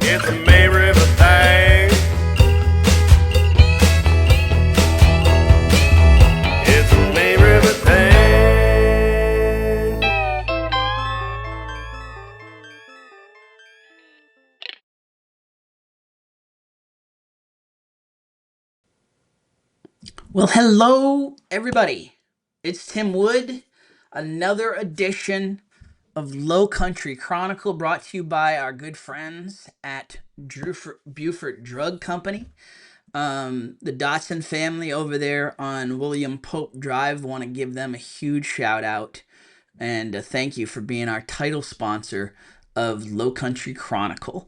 It's a May River thing. It's a May River thing. Well, hello, everybody. It's Tim Wood. Another edition of Lowcountry Chronicle brought to you by our good friends at Buford Drug Company. The Dotson family over there on William Pope Drive want to give them a huge shout out and thank you for being our title sponsor of Lowcountry Chronicle.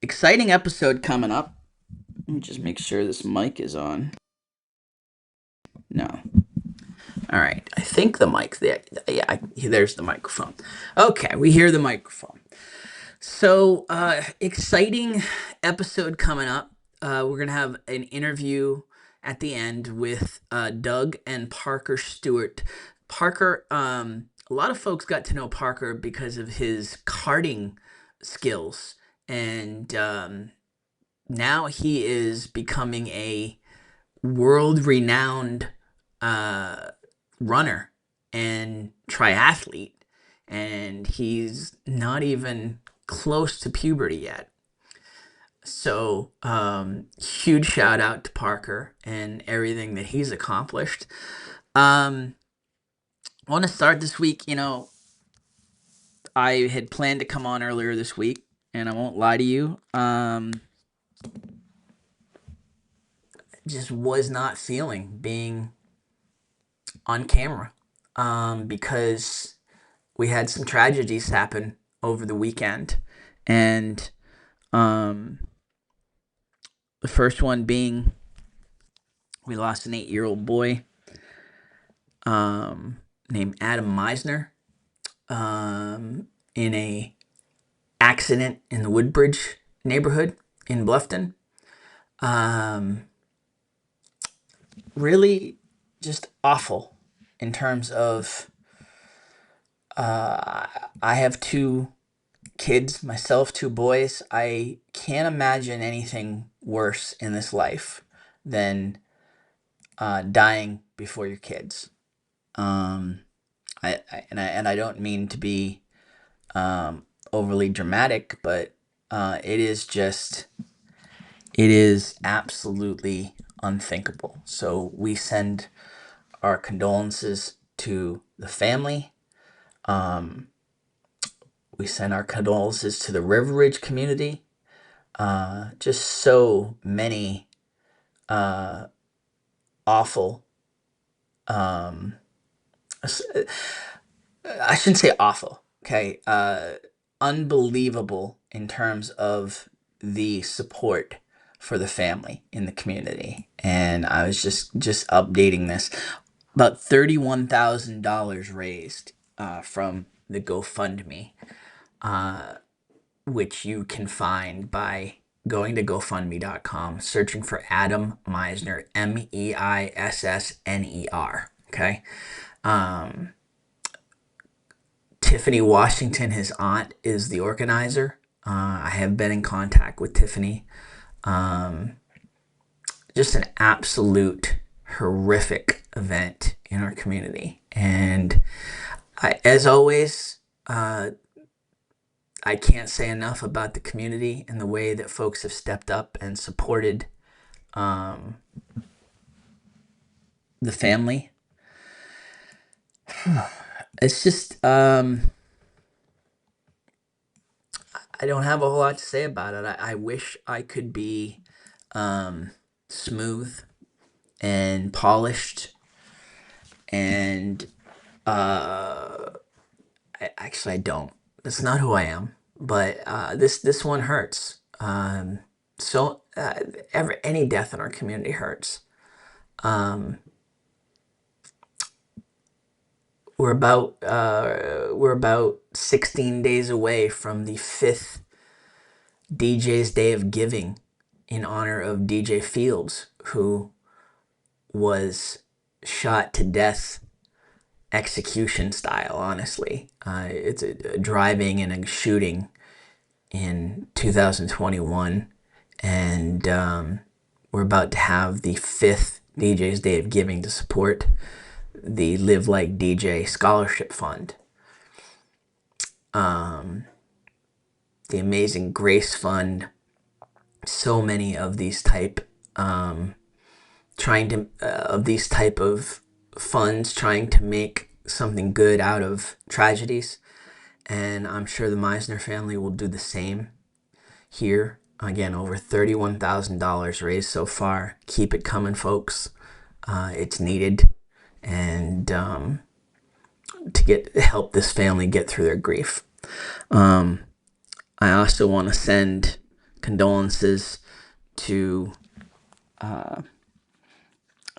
Exciting episode coming up. Let me just make sure this mic is on. No. All right. I think the mic there. Yeah, there's the microphone. Okay, we hear the microphone. So, exciting episode coming up. We're going to have an interview at the end with Doug and Parker Stewart. Parker, a lot of folks got to know Parker because of his karting skills. And now he is becoming a world renowned runner and triathlete, and he's not even close to puberty yet. So, huge shout out to Parker and everything that he's accomplished. I want to start this week. I had planned to come on earlier this week, and I won't lie to you. Just was not feeling being on camera because we had some tragedies happen over the weekend, and the first one being we lost an 8-year-old boy named Adam Meisner in a accident in the Woodbridge neighborhood in Bluffton. Really just awful in terms of I have 2 kids myself, 2 boys. I can't imagine anything worse in this life than dying before your kids. I don't mean to be overly dramatic, but it is absolutely unthinkable. So we send our condolences to the family. We send our condolences to the River Ridge community. Just so many awful. I shouldn't say awful. Okay, unbelievable in terms of the support for the family in the community. And I was just updating this. About $31,000 raised from the GoFundMe, which you can find by going to GoFundMe.com, searching for Adam Meisner, Meissner. Okay. Tiffany Washington, his aunt, is the organizer. I have been in contact with Tiffany. Just an absolute horrific event in our community. And as always, I can't say enough about the community and the way that folks have stepped up and supported the family. It's just, I don't have a whole lot to say about it. I wish I could be smooth and polished, and actually I don't. That's not who I am. But this one hurts. Any death in our community hurts. We're about 16 days away from the 5th DJ's Day of Giving in honor of DJ Fields, who was shot to death execution style. Honestly, it's a driving and a shooting in 2021, and we're about to have the fifth DJ's Day of Giving to support the Live Like DJ Scholarship Fund. The Amazing Grace Fund, so many of these type of these type of funds trying to make something good out of tragedies, and I'm sure the Meisner family will do the same here. Again, over $31,000 raised so far. Keep it coming, folks. It's needed, and to help this family get through their grief. I also want to send condolences to a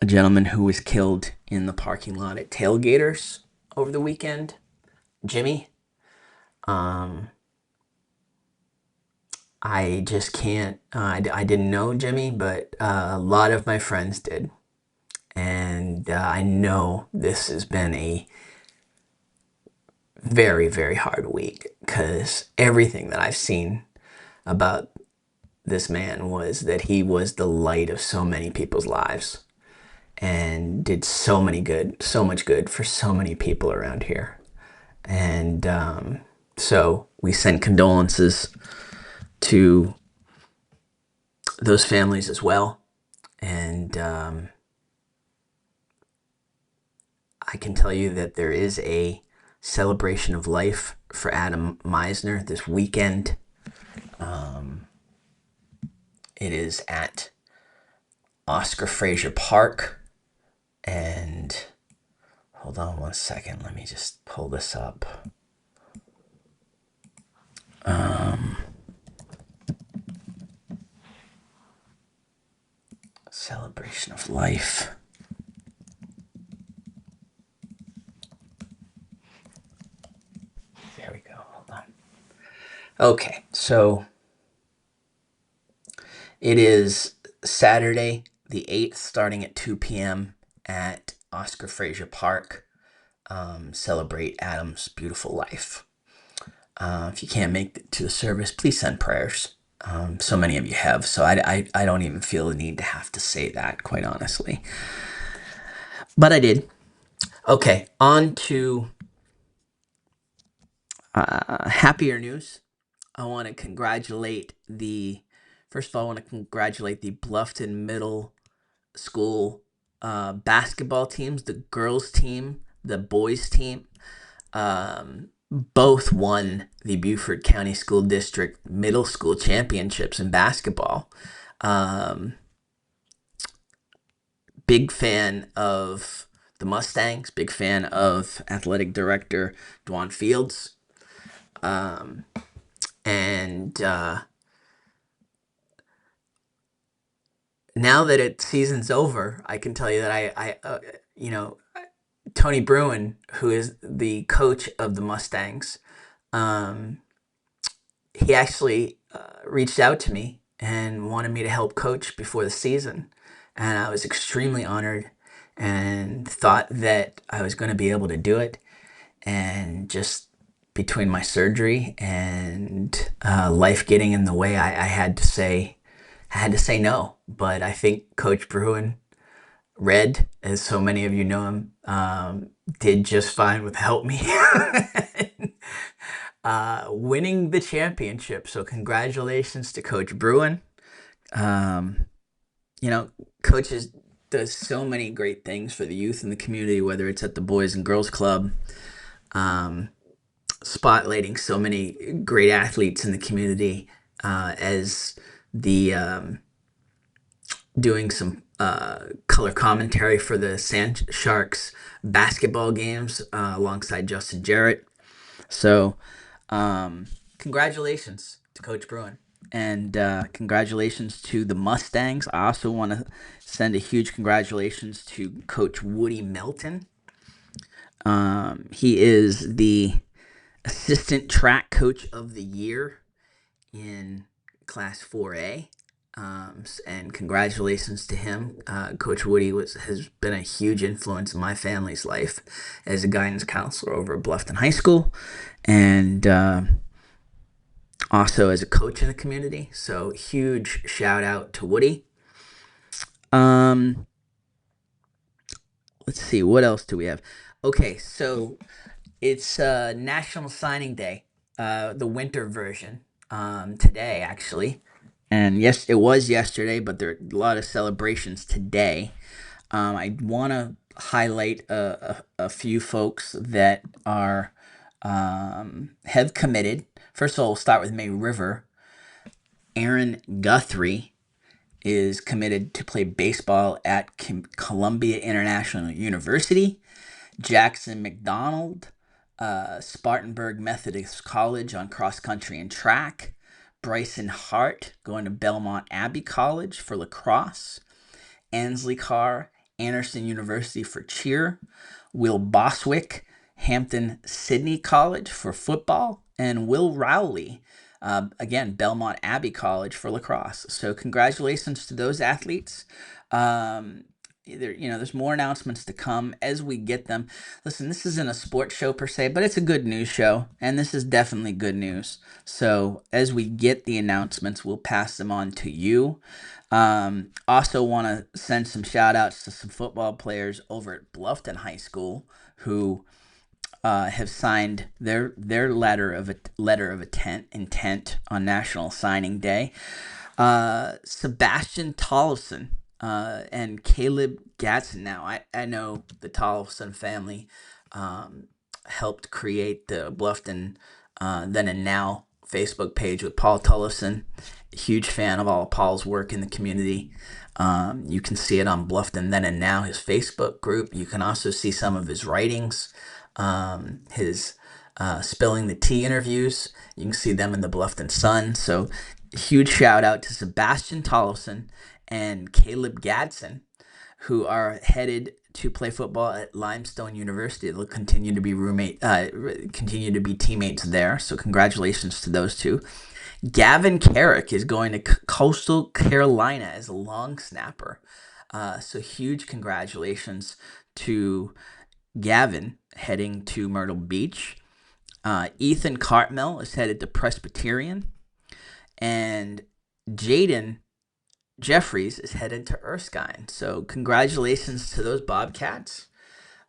gentleman who was killed in the parking lot at Tailgaters over the weekend, Jimmy. I just can't, I didn't know Jimmy, but a lot of my friends did. And I know this has been a very, very hard week, because everything that I've seen about this man was that he was the light of so many people's lives and did so much good for so many people around here. And so we send condolences to those families as well. And I can tell you that there is a celebration of life for Adam Meisner this weekend. It is at Oscar Fraser Park, and hold on one second, let me just pull this up. Celebration of life. There we go. Hold on. Okay, so it is Saturday the 8th, starting at 2 p.m. at Oscar Fraser Park. Celebrate Adam's beautiful life. If you can't make it to the service, please send prayers. So many of you have, so I don't even feel the need to have to say that, quite honestly. But I did. Okay, on to happier news. I want to congratulate first of all, I want to congratulate the Bluffton Middle School basketball teams, the girls team, the boys team. Both won the Beaufort County School District Middle School Championships in basketball. Big fan of the Mustangs, big fan of athletic director Dwan Fields. And now that season's over, I can tell you that Tony Bruin, who is the coach of the Mustangs, he actually reached out to me and wanted me to help coach before the season. And I was extremely honored and thought that I was going to be able to do it. And just between my surgery and life getting in the way, I had to say no. But I think Coach Bruin, Red, as so many of you know him, did just fine with help me winning the championship. So congratulations to Coach Bruin. Coach does so many great things for the youth in the community, whether it's at the Boys and Girls Club, spotlighting so many great athletes in the community, as the doing some color commentary for the Sand Sharks basketball games alongside Justin Jarrett. So congratulations to Coach Bruin, and congratulations to the Mustangs. I also want to send a huge congratulations to Coach Woody Melton. He is the assistant track coach of the year in Class 4A. And congratulations to him. Coach Woody has been a huge influence in my family's life as a guidance counselor over at Bluffton High School. And also as a coach in the community. So huge shout out to Woody. Um, let's see, what else do we have? Okay, so it's National Signing Day, the winter version, today actually. And yes, it was yesterday, but there are a lot of celebrations today. I want to highlight a few folks that are have committed. First of all, we'll start with May River. Aaron Guthrie is committed to play baseball at Columbia International University. Jackson McDonald, Spartanburg Methodist College on cross country and track. Bryson Hart going to Belmont Abbey College for lacrosse. Ansley Carr, Anderson University for cheer. Will Boswick, Hampton Sydney College for football. And Will Rowley, again, Belmont Abbey College for lacrosse. So congratulations to those athletes. There's more announcements to come as we get them. Listen, this isn't a sports show per se, but it's a good news show, and this is definitely good news. So as we get the announcements, we'll pass them on to you. Also want to send some shout outs to some football players over at Bluffton High School who have signed their letter of intent on National Signing Day. Sebastian Tollefson and Caleb Gatson. Now, I know the Tollefson family helped create the Bluffton Then and Now Facebook page with Paul Tollefson. Huge fan of all Paul's work in the community. You can see it on Bluffton Then and Now, his Facebook group. You can also see some of his writings, his Spilling the Tea interviews. You can see them in the Bluffton Sun. So huge shout out to Sebastian Tollefson and Caleb Gadsden, who are headed to play football at Limestone University. They'll continue to be teammates there. So congratulations to those two. Gavin Carrick is going to Coastal Carolina as a long snapper. So huge congratulations to Gavin heading to Myrtle Beach. Ethan Cartmel is headed to Presbyterian. And Jaden Jeffries is headed to Erskine. So congratulations to those Bobcats.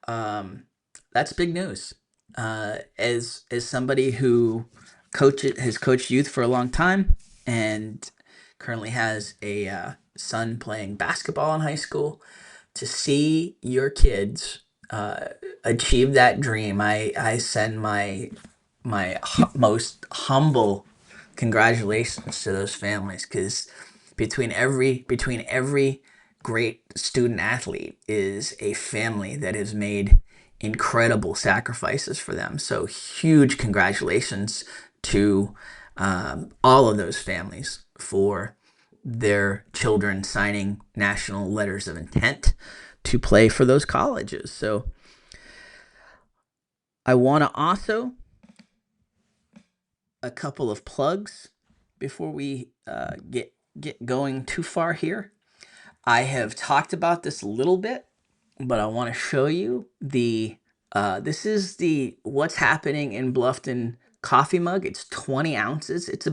That's big news. As somebody who has coached youth for a long time and currently has a son playing basketball in high school, to see your kids achieve that dream, I send my most humble congratulations to those families, because between every great student athlete is a family that has made incredible sacrifices for them. So huge congratulations to all of those families for their children signing national letters of intent to play for those colleges. So I want to also a couple of plugs before we get going too far here. I have talked about this a little bit, but I want to show you this is the What's Happening in Bluffton coffee mug. It's 20 ounces. It's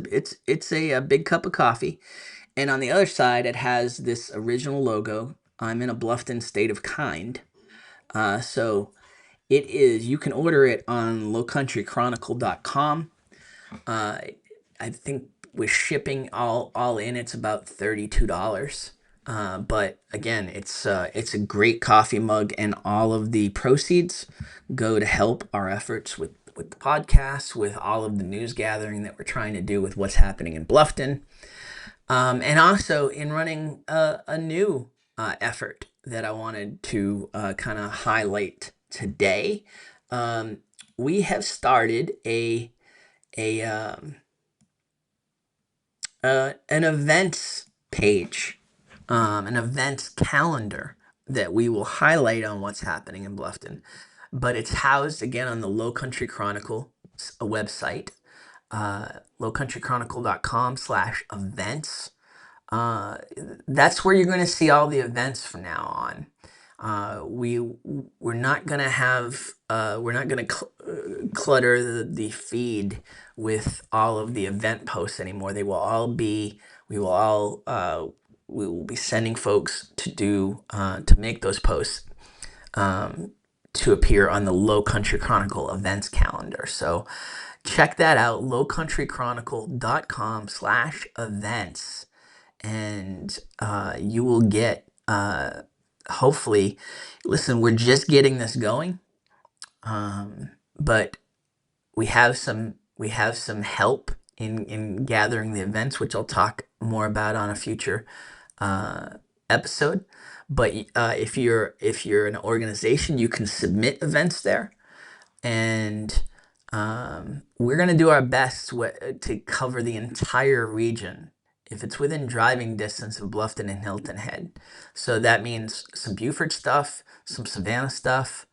a big cup of coffee. And on the other side, it has this original logo. I'm in a Bluffton state of kind. So it is, you can order it on lowcountrychronicle.com. I think with shipping all in, it's about $32. But again, it's a great coffee mug, and all of the proceeds go to help our efforts with the podcast, with all of the news gathering that we're trying to do with what's happening in Bluffton, and also in running a new effort that I wanted to kind of highlight today. We have started an events page, an events calendar that we will highlight on what's happening in Bluffton. But it's housed again on the Lowcountry Chronicle website, lowcountrychronicle.com/events. That's where you're going to see all the events from now on. we're not gonna have we're not gonna clutter the feed with all of the event posts anymore. They will all be we will all we will be sending folks to do to make those posts to appear on the Lowcountry Chronicle events calendar. So check that out, lowcountrychronicle.com/events, and you will get hopefully. Listen, we're just getting this going, but we have some help in gathering the events, which I'll talk more about on a future uh, episode. But if you're an organization, you can submit events there, and we're gonna do our best to cover the entire region if it's within driving distance of Bluffton and Hilton Head. So that means some Beaufort stuff, some Savannah stuff,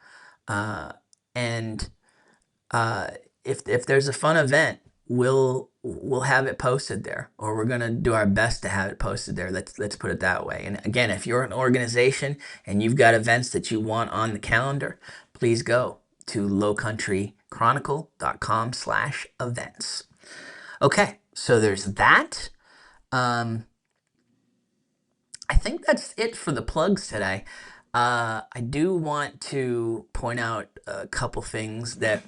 uh, and uh, if there's a fun event, we'll have it posted there, or we're gonna do our best to have it posted there. Let's put it that way. And again, if you're an organization and you've got events that you want on the calendar, please go to lowcountrychronicle.com/events. Okay, so there's that. Um, I think that's it for the plugs today. I do want to point out a couple things that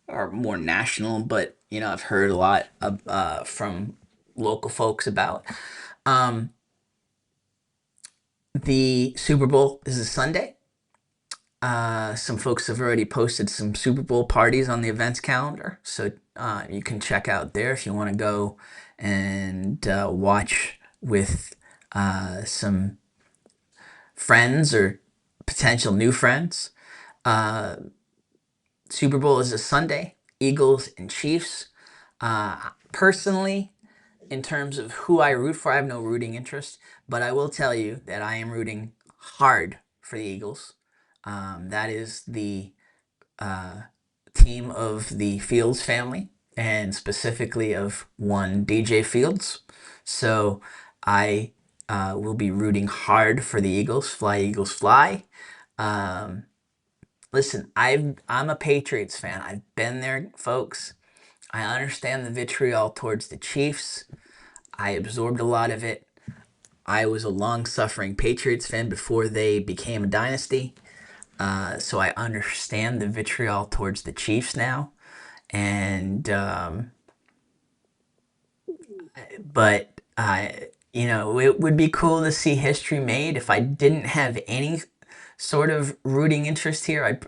are more national, but I've heard a lot of, from local folks about. Um, the Super Bowl is a Sunday. Some folks have already posted some Super Bowl parties on the events calendar, so you can check out there if you want to go and watch with some friends or potential new friends. Uh, Super Bowl is a Sunday. Eagles and Chiefs. Personally, in terms of who I root for, I have no rooting interest, but I will tell you that I am rooting hard for the Eagles. That is the uh, team of the Fields family, and specifically of one DJ Fields. So I will be rooting hard for the Eagles. Fly, Eagles, fly. Um, Listen, I'm a Patriots fan. I've been there, folks. I understand the vitriol towards the Chiefs. I absorbed a lot of it. I was a long-suffering Patriots fan before they became a dynasty. So I understand the vitriol towards the Chiefs now. And but it would be cool to see history made. If I didn't have any sort of rooting interest here,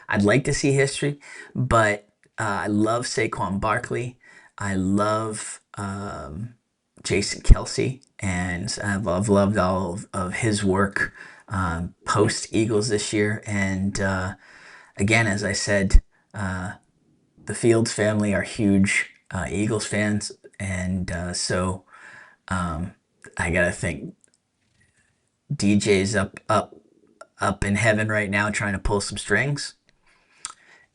I'd like to see history. But I love Saquon Barkley. I love Jason Kelsey, and I've loved all of his work post Eagles this year. And again, as I said, the Fields family are huge Eagles fans, and so I gotta think DJ's up in heaven right now trying to pull some strings,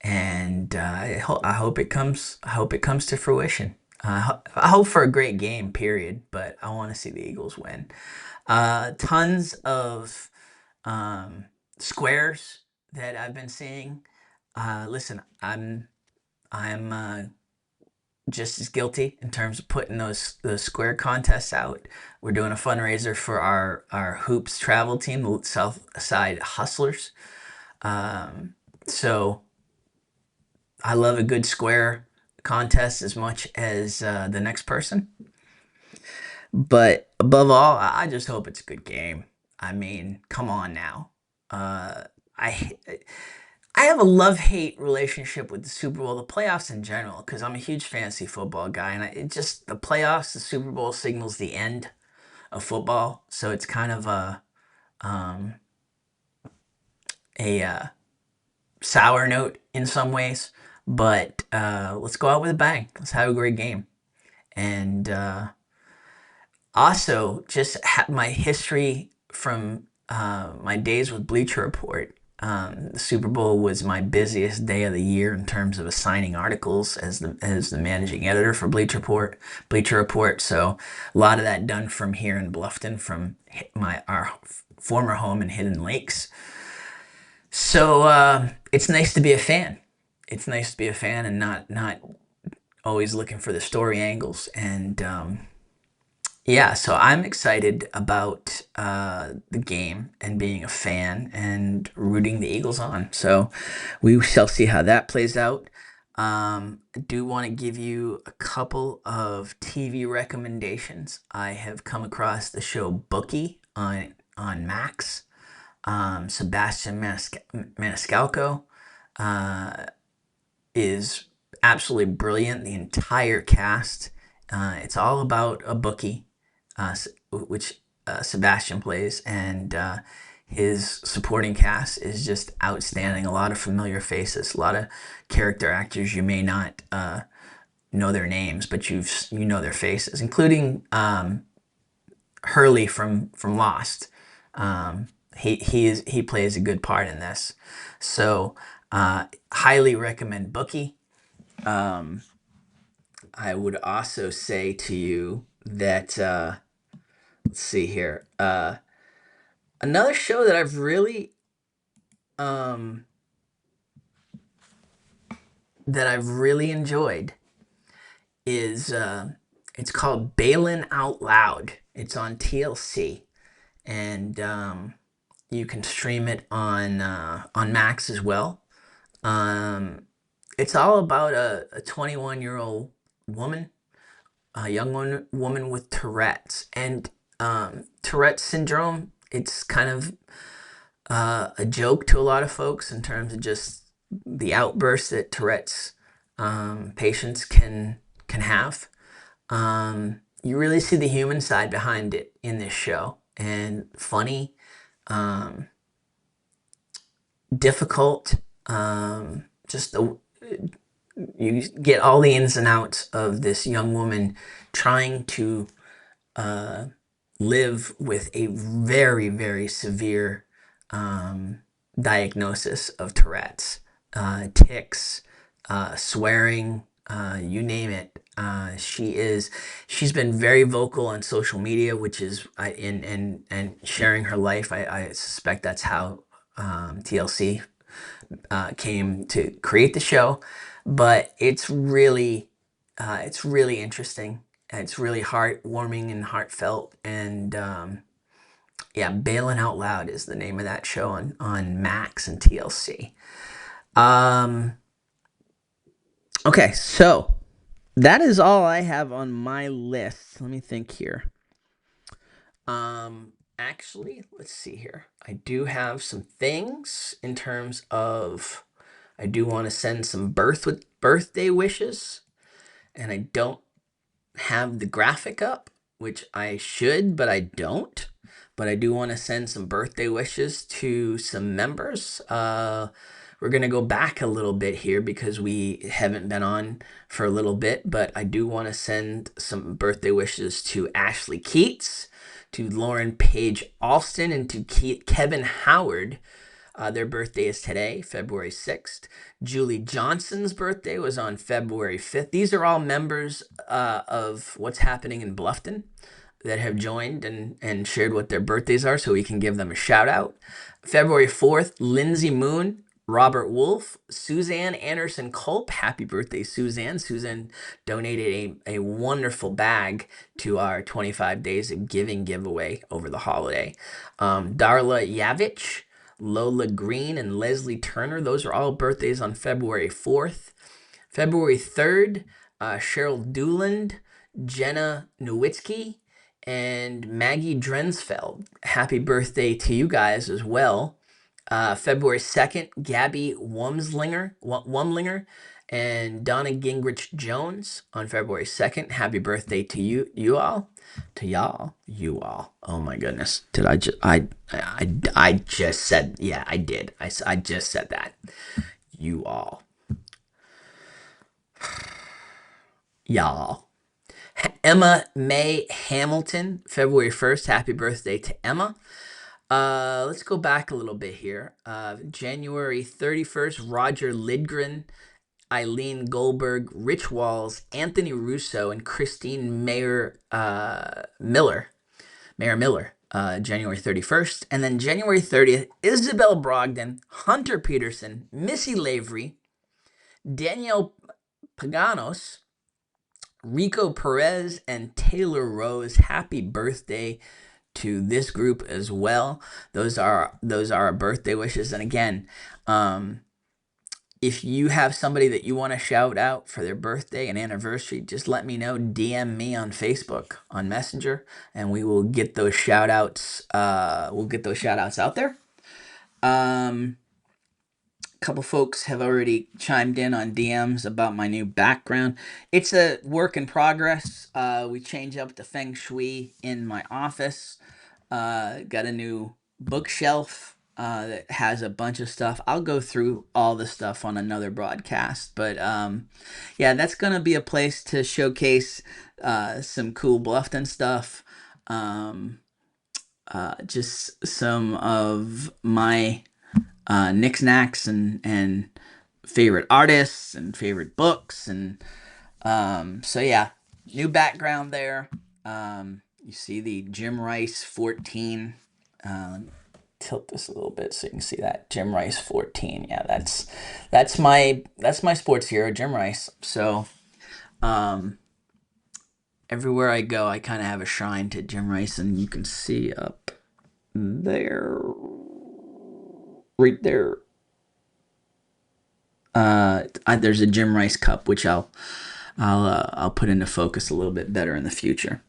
and I hope it comes. I hope it comes to fruition. I hope for a great game, period. But I want to see the Eagles win. Tons of squares that I've been seeing. Listen, I'm just as guilty in terms of putting those square contests out. We're doing a fundraiser for our hoops travel team, the South Side Hustlers. So I love a good square contest as much as the next person. But above all, I just hope it's a good game. I mean, come on now. Uh, I I have a love-hate relationship with the Super Bowl, the playoffs in general, because I'm a huge fantasy football guy, and it just the playoffs, the Super Bowl signals the end of football, so it's kind of um, a sour note in some ways. But let's go out with a bang. Let's have a great game, and also just my history from my days with Bleacher Report. The Super Bowl was my busiest day of the year in terms of assigning articles as the managing editor for Bleacher Report. Bleacher Report. So a lot of that done from here in Bluffton, from our former home in Hidden Lakes. So it's nice to be a fan. It's nice to be a fan and not always looking for the story angles. And yeah, so I'm excited about the game and being a fan and rooting the Eagles on. So we shall see how that plays out. I do want to give you a couple of TV recommendations. I have come across the show Bookie on Max. Sebastian Maniscalco is absolutely brilliant. The entire cast. It's all about a bookie, which Sebastian plays, and his supporting cast is just outstanding. A lot of familiar faces, a lot of character actors you may not know their names, but you know their faces, including Hurley from Lost. He plays a good part in this, so highly recommend Bookie. I would also say to you that let's see here, another show that I've really um, enjoyed is it's called Bailin' Out Loud. It's on TLC, and you can stream it on Max as well. It's all about a 21-year-old woman, a young woman with Tourette's, and Tourette's syndrome. It's kind of a joke to a lot of folks in terms of just the outbursts that Tourette's patients can have. You really see the human side behind it in this show, and funny, difficult, just the you get all the ins and outs of this young woman trying to live with a very, very severe diagnosis of Tourette's, tics, swearing, you name it. She's been very vocal on social media, which is and sharing her life. I suspect that's how TLC came to create the show, but it's really interesting. It's really heartwarming and heartfelt, and yeah, Bailing Out Loud is the name of that show on Max and TLC. Okay, so that is all I have on my list. Let me think here. Actually, let's see here. I do have some things in terms of I do want to send some birthday wishes, and I don't have the graphic up, which I should, but I don't. But I do want to send some birthday wishes to some members. We're going to go back a little bit here because we haven't been on for a little bit, but I do want to send some birthday wishes to Ashley Keats, to Lauren Page Alston, and to Kevin Howard. Their birthday is today, February 6th. Julie Johnson's birthday was on February 5th. These are all members of What's Happening in Bluffton that have joined and shared what their birthdays are, so we can give them a shout out. February 4th, Lindsay Moon, Robert Wolf, Suzanne Anderson Culp. Happy birthday, Suzanne. Suzanne donated a wonderful bag to our 25 Days of Giving giveaway over the holiday. Darla Yavich, Lola Green, and Leslie Turner. Those are all birthdays on February 4th. February 3rd, Cheryl Dooland, Jenna Nowitzki, and Maggie Drensfeld. Happy birthday to you guys as well. February 2nd, Gabby Wumlinger and Donna Gingrich Jones on February 2nd. Happy birthday to you all. To y'all. You all. Oh my goodness. Did I just I just said, yeah, I did. I just said that. You all. Y'all. Emma May Hamilton, February 1st. Happy birthday to Emma. Let's go back a little bit here. January 31st, Roger Lidgren, Eileen Goldberg, Rich Walls, Anthony Russo, and Christine Mayer Miller. January 31st. And then January 30th, Isabel Brogdon, Hunter Peterson, Missy Lavery, Danielle Paganos, Rico Perez, and Taylor Rose. Happy birthday to this group as well. Those are our birthday wishes. And again, if you have somebody that you want to shout out for their birthday and anniversary, just let me know. DM me on Facebook, on Messenger, and we will get those shout outs. We'll get those shout outs out there. A couple folks have already chimed in on DMs about my new background. It's a work in progress. We changed up the feng shui in my office. Got a new bookshelf that has a bunch of stuff. I'll go through all the stuff on another broadcast, but yeah, that's gonna be a place to showcase some cool Bluffton stuff. Just some of my knickknacks and favorite artists and favorite books, and so yeah, new background there. You see the Jim Rice 14. Let me tilt this a little bit so you can see that Jim Rice 14. Yeah, that's my sports hero, Jim Rice. So everywhere I go, I kind of have a shrine to Jim Rice, and you can see up there, right there. There's a Jim Rice cup, which I'll put into focus a little bit better in the future.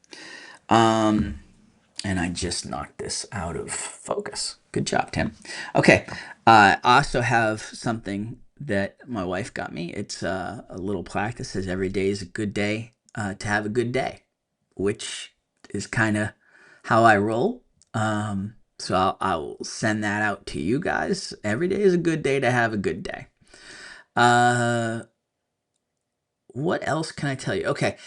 And I just knocked this out of focus. Good job, Tim. Okay. I also have something that my wife got me. It's a little plaque that says every day is a good day to have a good day, which is kind of how I roll. So I'll send that out to you guys. Every day is a good day to have a good day. What else can I tell you? Okay.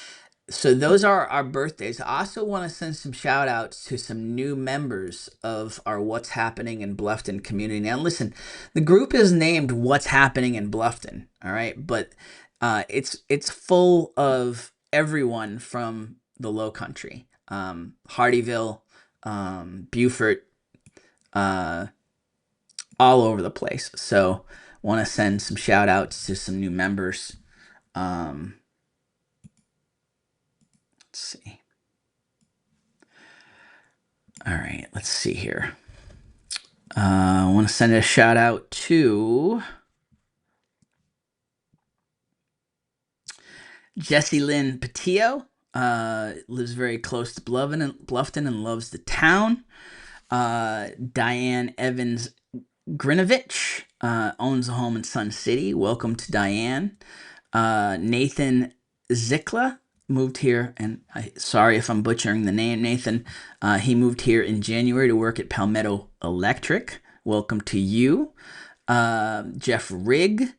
So those are our birthdays. I also want to send some shout outs to some new members of our What's Happening in Bluffton community. Now listen, the group is named What's Happening in Bluffton, all right? But it's full of everyone from the Lowcountry. Hardyville, Beaufort, all over the place. So want to send some shout outs to some new members. Let's see. All right, let's see here. I want to send a shout out to Jessie Lynn Patillo. Lives very close to Bluffton and loves the town. Diane Evans Grinovich owns a home in Sun City. Welcome to Diane. Nathan Zikla moved here, and sorry if I'm butchering the name, Nathan. He moved here in January to work at Palmetto Electric. Welcome to you. Jeff Rigg,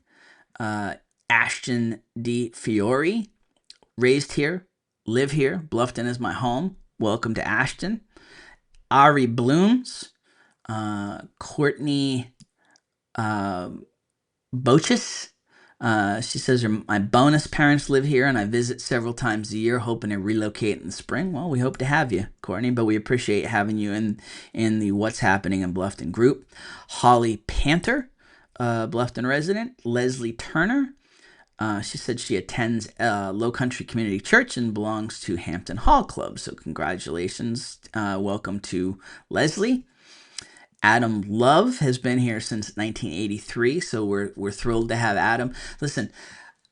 Ashton D. Fiore, raised here, live here. Bluffton is my home. Welcome to Ashton. Ari Blooms, Courtney Bochis. She says, my bonus parents live here and I visit several times a year, hoping to relocate in the spring. Well, we hope to have you, Courtney, but we appreciate having you in the What's Happening in Bluffton group. Holly Panther, Bluffton resident. Leslie Turner. She said she attends Lowcountry Community Church and belongs to Hampton Hall Club. So congratulations. Welcome to Leslie. Adam Love has been here since 1983, so we're thrilled to have Adam. Listen,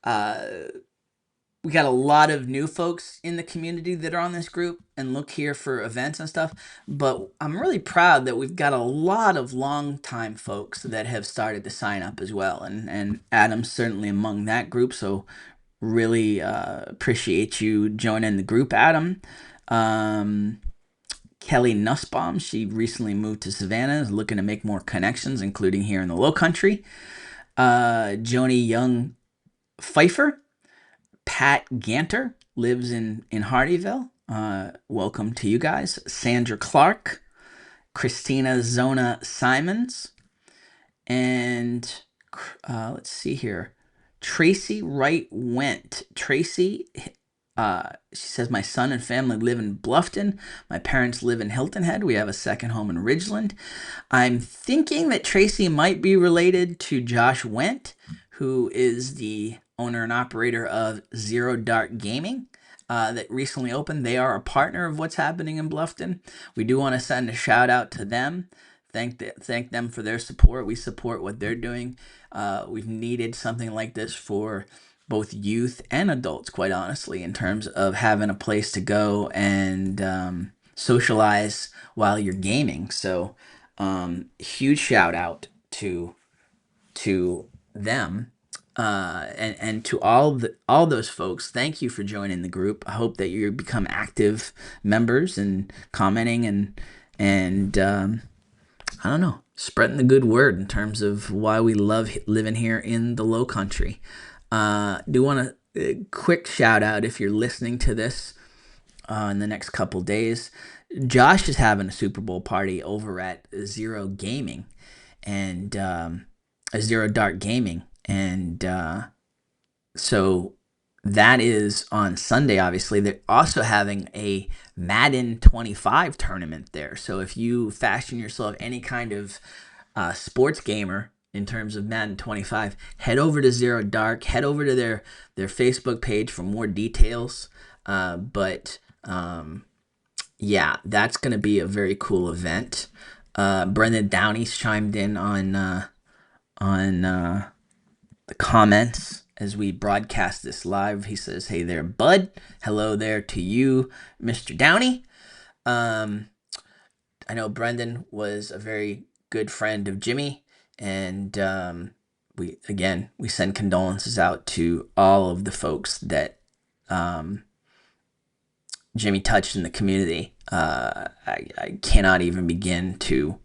we got a lot of new folks in the community that are on this group and look here for events and stuff, but I'm really proud that we've got a lot of longtime folks that have started to sign up as well, and Adam's certainly among that group, so really appreciate you joining the group, Adam. Kelly Nussbaum, she recently moved to Savannah, is looking to make more connections, including here in the Lowcountry. Joni Young Pfeiffer. Pat Ganter lives in Hardyville. Welcome to you guys. Sandra Clark. Christina Zona Simons. And let's see here. Tracy Wright Went. Tracy She says, my son and family live in Bluffton. My parents live in Hilton Head. We have a second home in Ridgeland. I'm thinking that Tracy might be related to Josh Wendt, who is the owner and operator of Zero Dark Gaming. That recently opened. They are a partner of what's happening in Bluffton. We do want to send a shout out to them. Thank them for their support. We support what they're doing. We've needed something like this for both youth and adults, quite honestly, in terms of having a place to go and socialize while you're gaming. So, huge shout out to them. And to all those folks, thank you for joining the group. I hope that you become active members and commenting and I don't know, spreading the good word in terms of why we love living here in the Lowcountry. Do want a quick shout out if you're listening to this in the next couple days. Josh is having a Super Bowl party over at Zero Gaming and Zero Dark Gaming, and so that is on Sunday. Obviously, they're also having a Madden 25 tournament there. So if you fashion yourself any kind of sports gamer in terms of Madden 25, head over to Zero Dark, head over to their Facebook page for more details. But yeah, that's going to be a very cool event. Brendan Downey's chimed in on the comments as we broadcast this live. He says, "Hey there, bud. Hello there to you, Mr. Downey." I know Brendan was a very good friend of Jimmy, and we send condolences out to all of the folks that Jimmy touched in the community. I cannot even begin to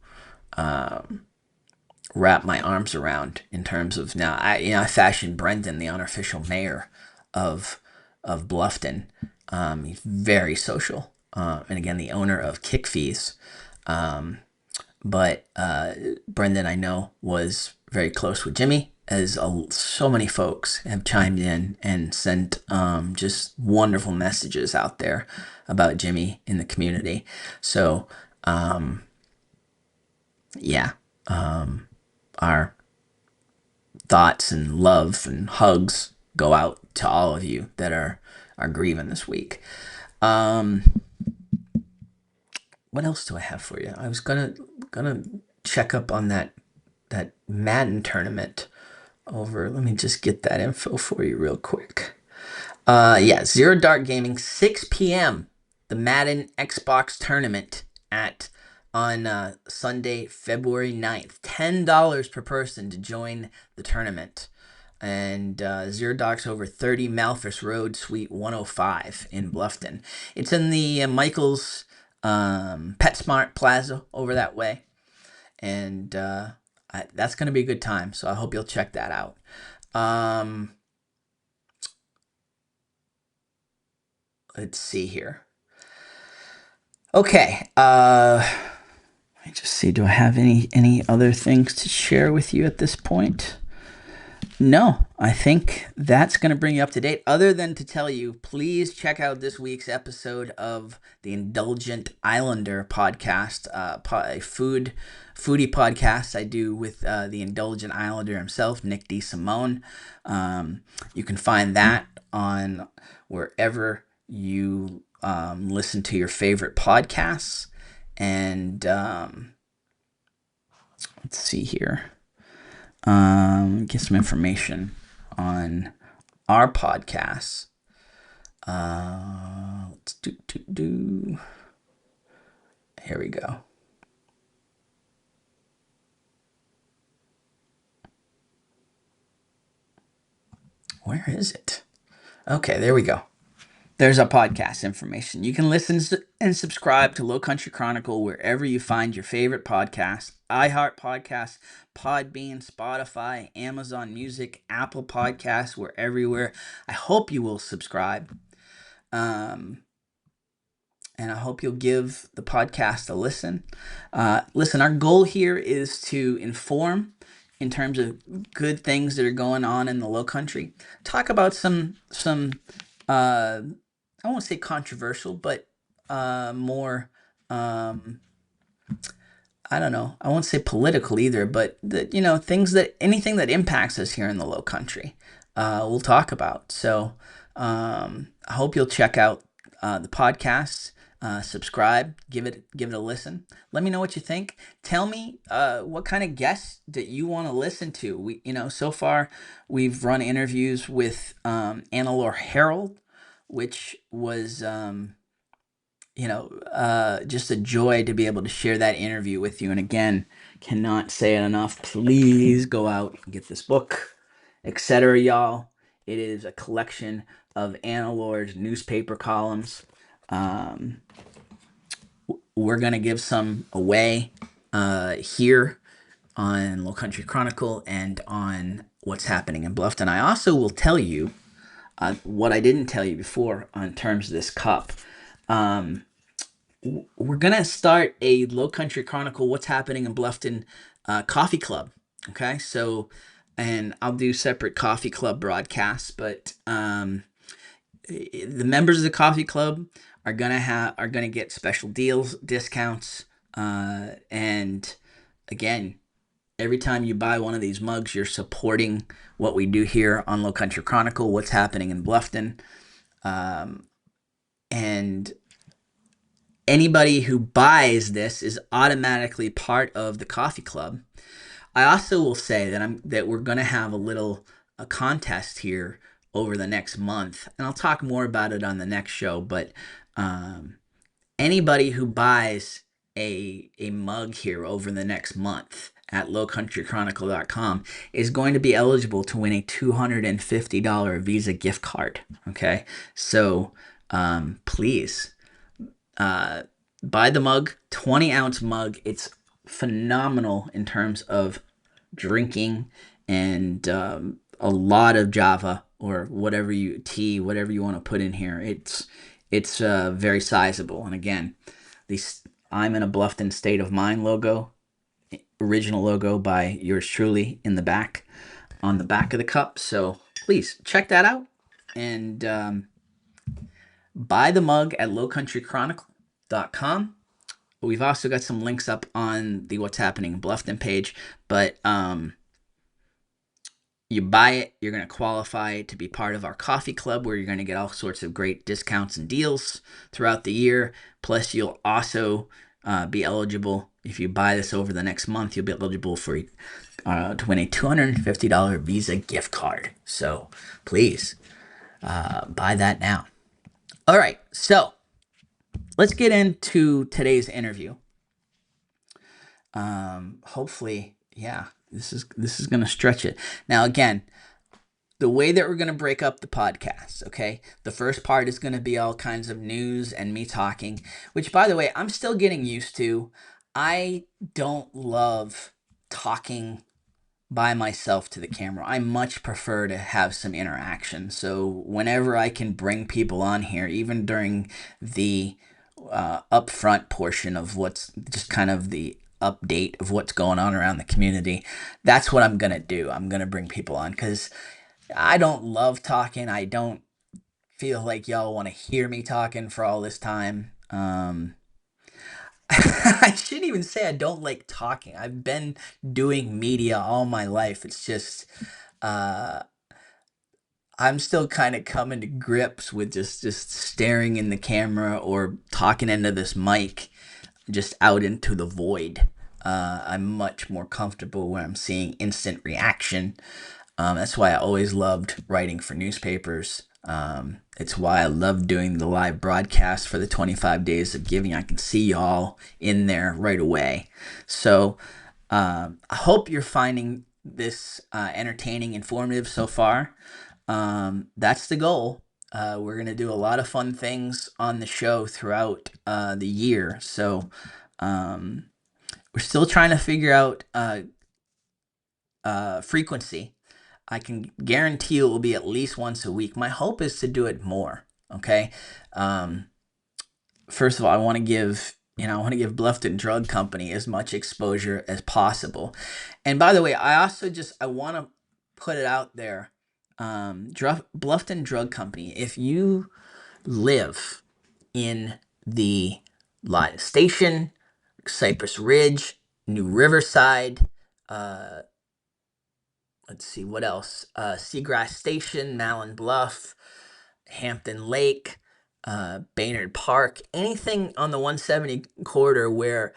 wrap my arms around in terms of now. I fashioned Brendan the unofficial mayor of Bluffton. He's very social, and again the owner of Kick Fees. But Brendan, I know, was very close with Jimmy, as so many folks have chimed in and sent just wonderful messages out there about Jimmy in the community. So, yeah, our thoughts and love and hugs go out to all of you that are grieving this week. What else do I have for you? I was gonna check up on that Madden tournament over. Let me just get that info for you real quick. Yeah, Zero Dark Gaming, 6 p.m. The Madden Xbox tournament on Sunday, February 9th. $10 per person to join the tournament. And Zero Dark's over 30 Malthus Road, Suite 105 in Bluffton. It's in the Michael's PetSmart Plaza over that way. And that's going to be a good time. So I hope you'll check that out. Let's see here. Okay. Let me just see. Do I have any other things to share with you at this point? No, I think that's going to bring you up to date. Other than to tell you, please check out this week's episode of the Indulgent Islander podcast, a foodie podcast I do with the Indulgent Islander himself, Nick DeSimone. You can find that on wherever you listen to your favorite podcasts. And let's see here. Get some information on our podcasts. Let's do. Here we go. Where is it? Okay, there we go. There's our podcast information. You can listen and subscribe to Lowcountry Chronicle wherever you find your favorite podcasts. iHeart Podcasts, Podbean, Spotify, Amazon Music, Apple Podcasts, we're everywhere. I hope you will subscribe. And I hope you'll give the podcast a listen. Listen, our goal here is to inform in terms of good things that are going on in the Lowcountry. Talk about some I won't say controversial, but more, um, I don't know. I won't say political either, but anything that impacts us here in the Low Country, we'll talk about. So I hope you'll check out the podcast, subscribe, give it a listen. Let me know what you think. Tell me what kind of guests that you want to listen to. So far we've run interviews with Annalore Harold, which was just a joy to be able to share that interview with you. And again, cannot say it enough. Please go out and get this book, etc., y'all. It is a collection of Anna Lore's newspaper columns. We're going to give some away here on Lowcountry Chronicle and on what's happening in Bluffton. I also will tell you what I didn't tell you before on terms of this cup. We're gonna start a Low Country Chronicle What's Happening in Bluffton coffee club. Okay, so and I'll do separate coffee club broadcasts, but the members of the coffee club are gonna get special deals, discounts, and again, every time you buy one of these mugs, you're supporting what we do here on Low Country Chronicle, What's Happening in Bluffton, and anybody who buys this is automatically part of the coffee club. I also will say that we're going to have a contest here over the next month, and I'll talk more about it on the next show. But anybody who buys a mug here over the next month at lowcountrychronicle.com is going to be eligible to win a $250 Visa gift card. Okay, so please. Buy the mug, 20-ounce mug. It's phenomenal in terms of drinking and a lot of Java or whatever you want to put in here. It's very sizable. And again, the I'm in a Bluffton State of Mind logo, original logo by yours truly in the back, on the back of the cup. So please check that out and buy the mug at lowcountrychronicle.com. We've also got some links up on the What's Happening in Bluffton page, but you buy it, you're going to qualify to be part of our coffee club where you're going to get all sorts of great discounts and deals throughout the year. Plus, you'll also be eligible, if you buy this over the next month, you'll be eligible for to win a $250 Visa gift card. So please buy that now. All right, so let's get into today's interview. Hopefully, this is going to stretch it. Now, again, the way that we're going to break up the podcast, okay? The first part is going to be all kinds of news and me talking, which, by the way, I'm still getting used to. I don't love talking by myself to the camera. I much prefer to have some interaction. So whenever I can bring people on here, even during the upfront portion of what's just kind of the update of what's going on around the community, that's what I'm going to do. I'm going to bring people on because I don't love talking. I don't feel like y'all want to hear me talking for all this time. I shouldn't even say I don't like talking. I've been doing media all my life. It's just I'm still kind of coming to grips with just staring in the camera or talking into this mic, just out into the void. I'm much more comfortable when I'm seeing instant reaction. That's why I always loved writing for newspapers. It's why I love doing the live broadcast for the 25 days of giving. I can see y'all in there right away. So I hope you're finding this entertaining, informative so far. That's the goal. We're going to do a lot of fun things on the show throughout the year. So we're still trying to figure out frequency. I can guarantee it will be at least once a week. My hope is to do it more. Okay. First of all, I want to give Bluffton Drug Company as much exposure as possible. And by the way, I want to put it out there. Bluffton Drug Company, if you live in the Lyon Station, Cypress Ridge, New Riverside. Let's see what else. Seagrass Station, Malin Bluff, Hampton Lake, Baynard Park. Anything on the 170 corridor where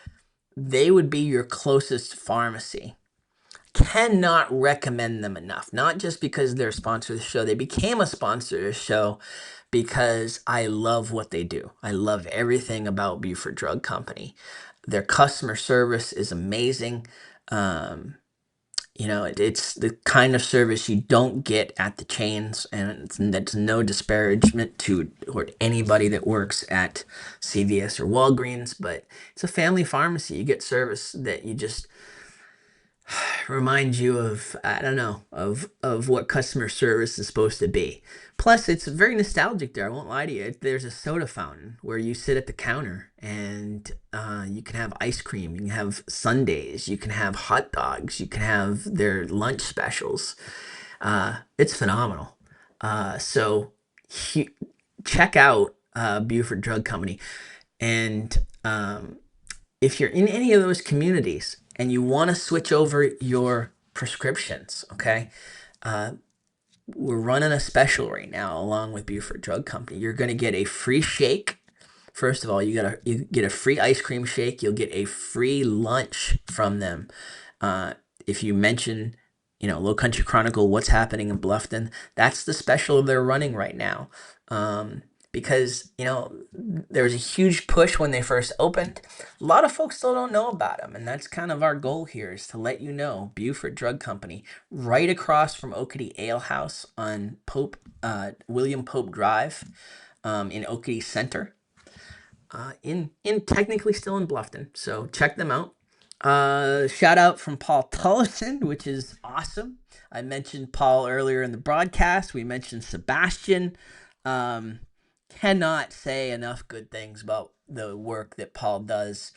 they would be your closest pharmacy. Cannot recommend them enough. Not just because they're a sponsor of the show. They became a sponsor of the show because I love what they do. I love everything about Buford Drug Company. Their customer service is amazing. It's the kind of service you don't get at the chains, and that's no disparagement to or anybody that works at CVS or Walgreens, but it's a family pharmacy. You get service that you just remind you of, I don't know, of what customer service is supposed to be. Plus, it's very nostalgic there. I won't lie to you. There's a soda fountain where you sit at the counter and you can have ice cream, you can have sundaes, you can have hot dogs, you can have their lunch specials. It's phenomenal. So check out Buford Drug Company. And if you're in any of those communities and you want to switch over your prescriptions, okay, we're running a special right now along with Buford Drug Company. You're going to get a free shake. First of all, you get a free ice cream shake. You'll get a free lunch from them. If you mention, Lowcountry Chronicle, what's happening in Bluffton, that's the special they're running right now. Because there was a huge push when they first opened. A lot of folks still don't know about them, and that's kind of our goal here, is to let you know Buford Drug Company, right across from Oakity Ale House on William Pope Drive, in Oakity Center, in technically still in Bluffton. So check them out. Shout out from Paul Tullison, which is awesome. I mentioned Paul earlier in the broadcast. We mentioned Sebastian. Cannot say enough good things about the work that Paul does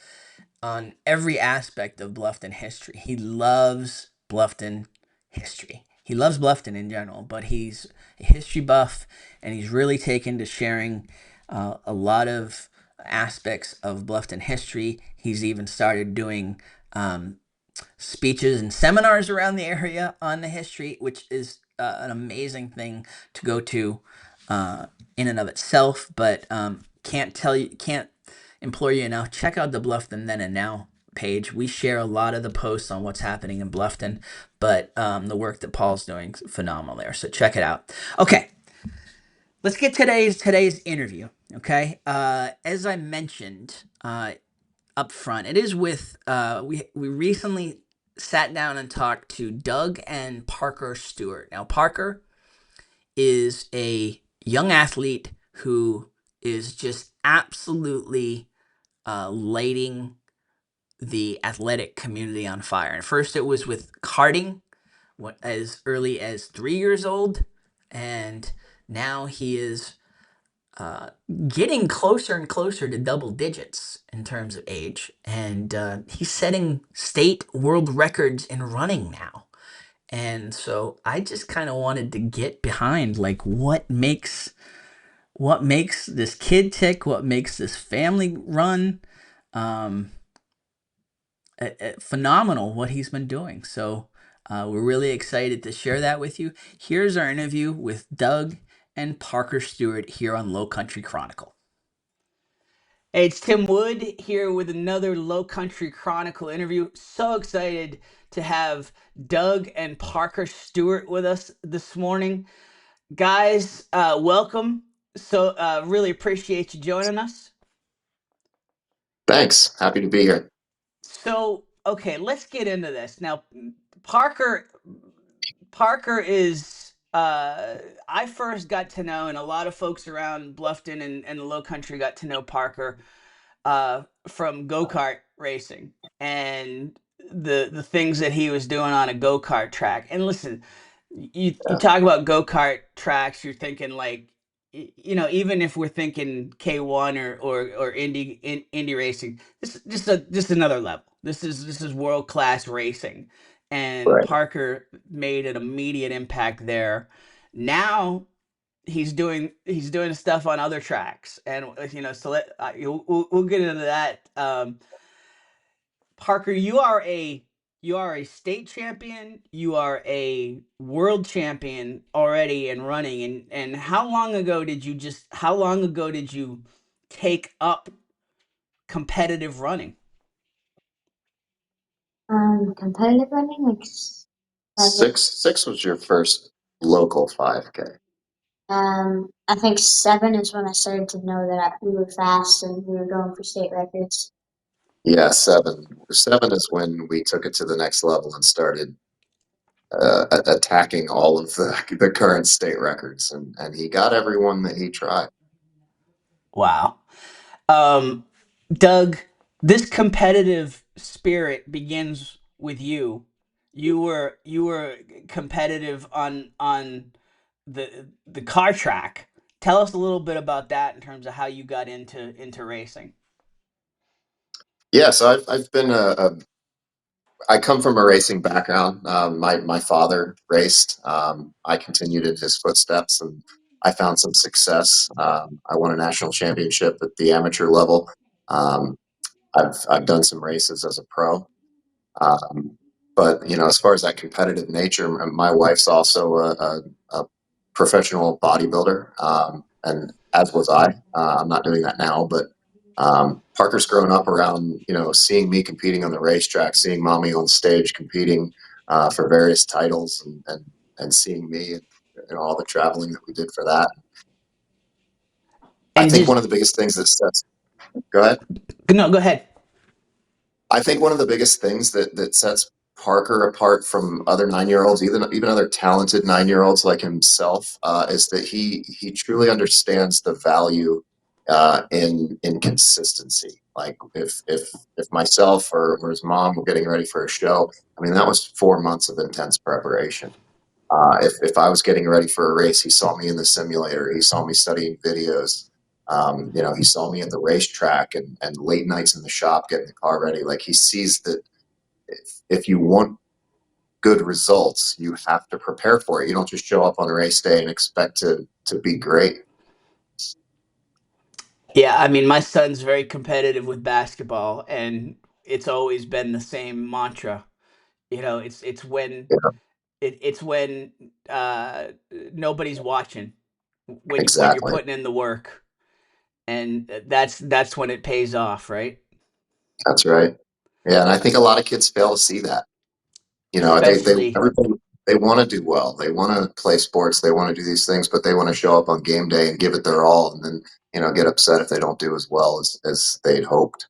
on every aspect of Bluffton history. He loves Bluffton history. He loves Bluffton in general, but he's a history buff, and he's really taken to sharing a lot of aspects of Bluffton history. He's even started doing speeches and seminars around the area on the history, which is an amazing thing to go to in and of itself. But can't implore you enough. Check out the Bluffton Then and Now page. We share a lot of the posts on what's happening in Bluffton, but the work that Paul's doing is phenomenal there. So check it out. Okay, let's get today's interview. Okay, as I mentioned up front, it is with we recently sat down and talked to Doug and Parker Stewart. Now, Parker is a young athlete who is just absolutely lighting the athletic community on fire. And first it was with karting, as early as 3 years old, and now he is getting closer and closer to double digits in terms of age, and he's setting state world records in running now. And so I just kind of wanted to get behind, like, what makes this kid tick, what makes this family run. Phenomenal what he's been doing. So we're really excited to share that with you. Here's our interview with Doug and Parker Stewart here on Lowcountry Chronicle. Hey, it's Tim Wood here with another Lowcountry Chronicle interview. So excited to have Doug and Parker Stewart with us this morning. Guys, welcome. So really appreciate you joining us. Thanks. Happy to be here. So, okay, let's get into this. Now, Parker is I first got to know, and a lot of folks around Bluffton and the Low Country got to know Parker from go-kart racing and the things that he was doing on a go-kart track. And listen, you talk about go-kart tracks, you're thinking like, even if we're thinking K1 or Indy racing, this is just another level. This is world-class racing. And Right. Parker made an immediate impact there. Now he's doing stuff on other tracks, and so we'll get into that. Parker, you are a state champion. You are a world champion already in running. And how long ago did you take up competitive running? Competitive running, like Six was your first local 5K. I think 7 is when I started to know that we were fast and we were going for state records. Yeah, 7. 7 is when we took it to the next level and started attacking all of the current state records, and he got everyone that he tried. Wow. Um, Doug, this competitive spirit begins with you. You were competitive on the car track. Tell us a little bit about that in terms of how you got into racing. Yeah, so I've been I come from a racing background. My father raced. I continued in his footsteps, and I found some success. I won a national championship at the amateur level. Um, I've done some races as a pro. Um, but as far as that competitive nature, my wife's also a professional bodybuilder, and as was I. I'm not doing that now, but Parker's grown up around seeing me competing on the racetrack, seeing mommy on stage competing for various titles, and seeing me and all the traveling that we did for that. I And think one just of the biggest things that sets. Go ahead. no, go ahead. I think one of the biggest things that sets Parker apart from other 9 year olds, even other talented 9 year olds like himself, is that he truly understands the value in consistency. Like if myself or his mom were getting ready for a show, I mean that was 4 months of intense preparation. If I was getting ready for a race, he saw me in the simulator. He saw me studying videos. He saw me at the racetrack and late nights in the shop getting the car ready. Like he sees that if you want good results, you have to prepare for it. You don't just show up on a race day and expect to be great. Yeah, I mean, my son's very competitive with basketball, and it's always been the same mantra. It's when Yeah, nobody's watching, when you're exactly. putting in the work, and that's when it pays off, right? That's right. Yeah, and I think a lot of kids fail to see that. They Especially, everybody they want to do well. They want to play sports. They want to do these things, but they want to show up on game day and give it their all, and then get upset if they don't do as well as they'd hoped.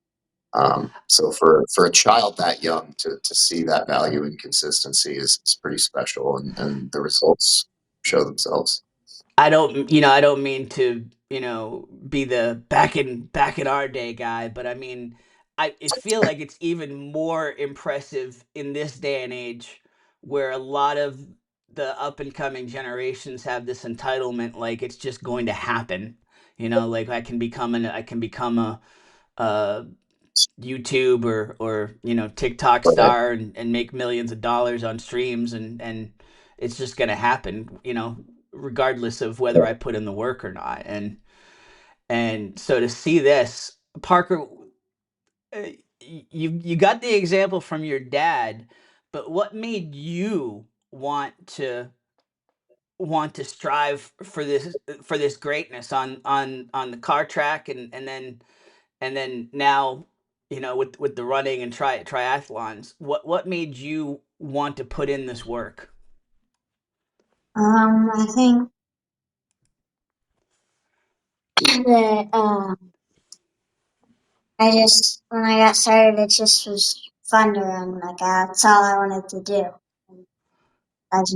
So for a child that young to see that value and consistency is pretty special, and the results show themselves. I don't mean to, be the back in our day guy, but I mean, I feel like it's even more impressive in this day and age where a lot of the up and coming generations have this entitlement, like it's just going to happen. Like I can become a YouTube or TikTok Right. star and make millions of dollars on streams, and it's just gonna happen, regardless of whether I put in the work or not. And so to see this, Parker, you got the example from your dad, but what made you want to strive for this greatness on the car track, and then now, with the running and triathlons, what made you want to put in this work? I think that I just when I got started, it just was fun to run. Like that's all I wanted to do. And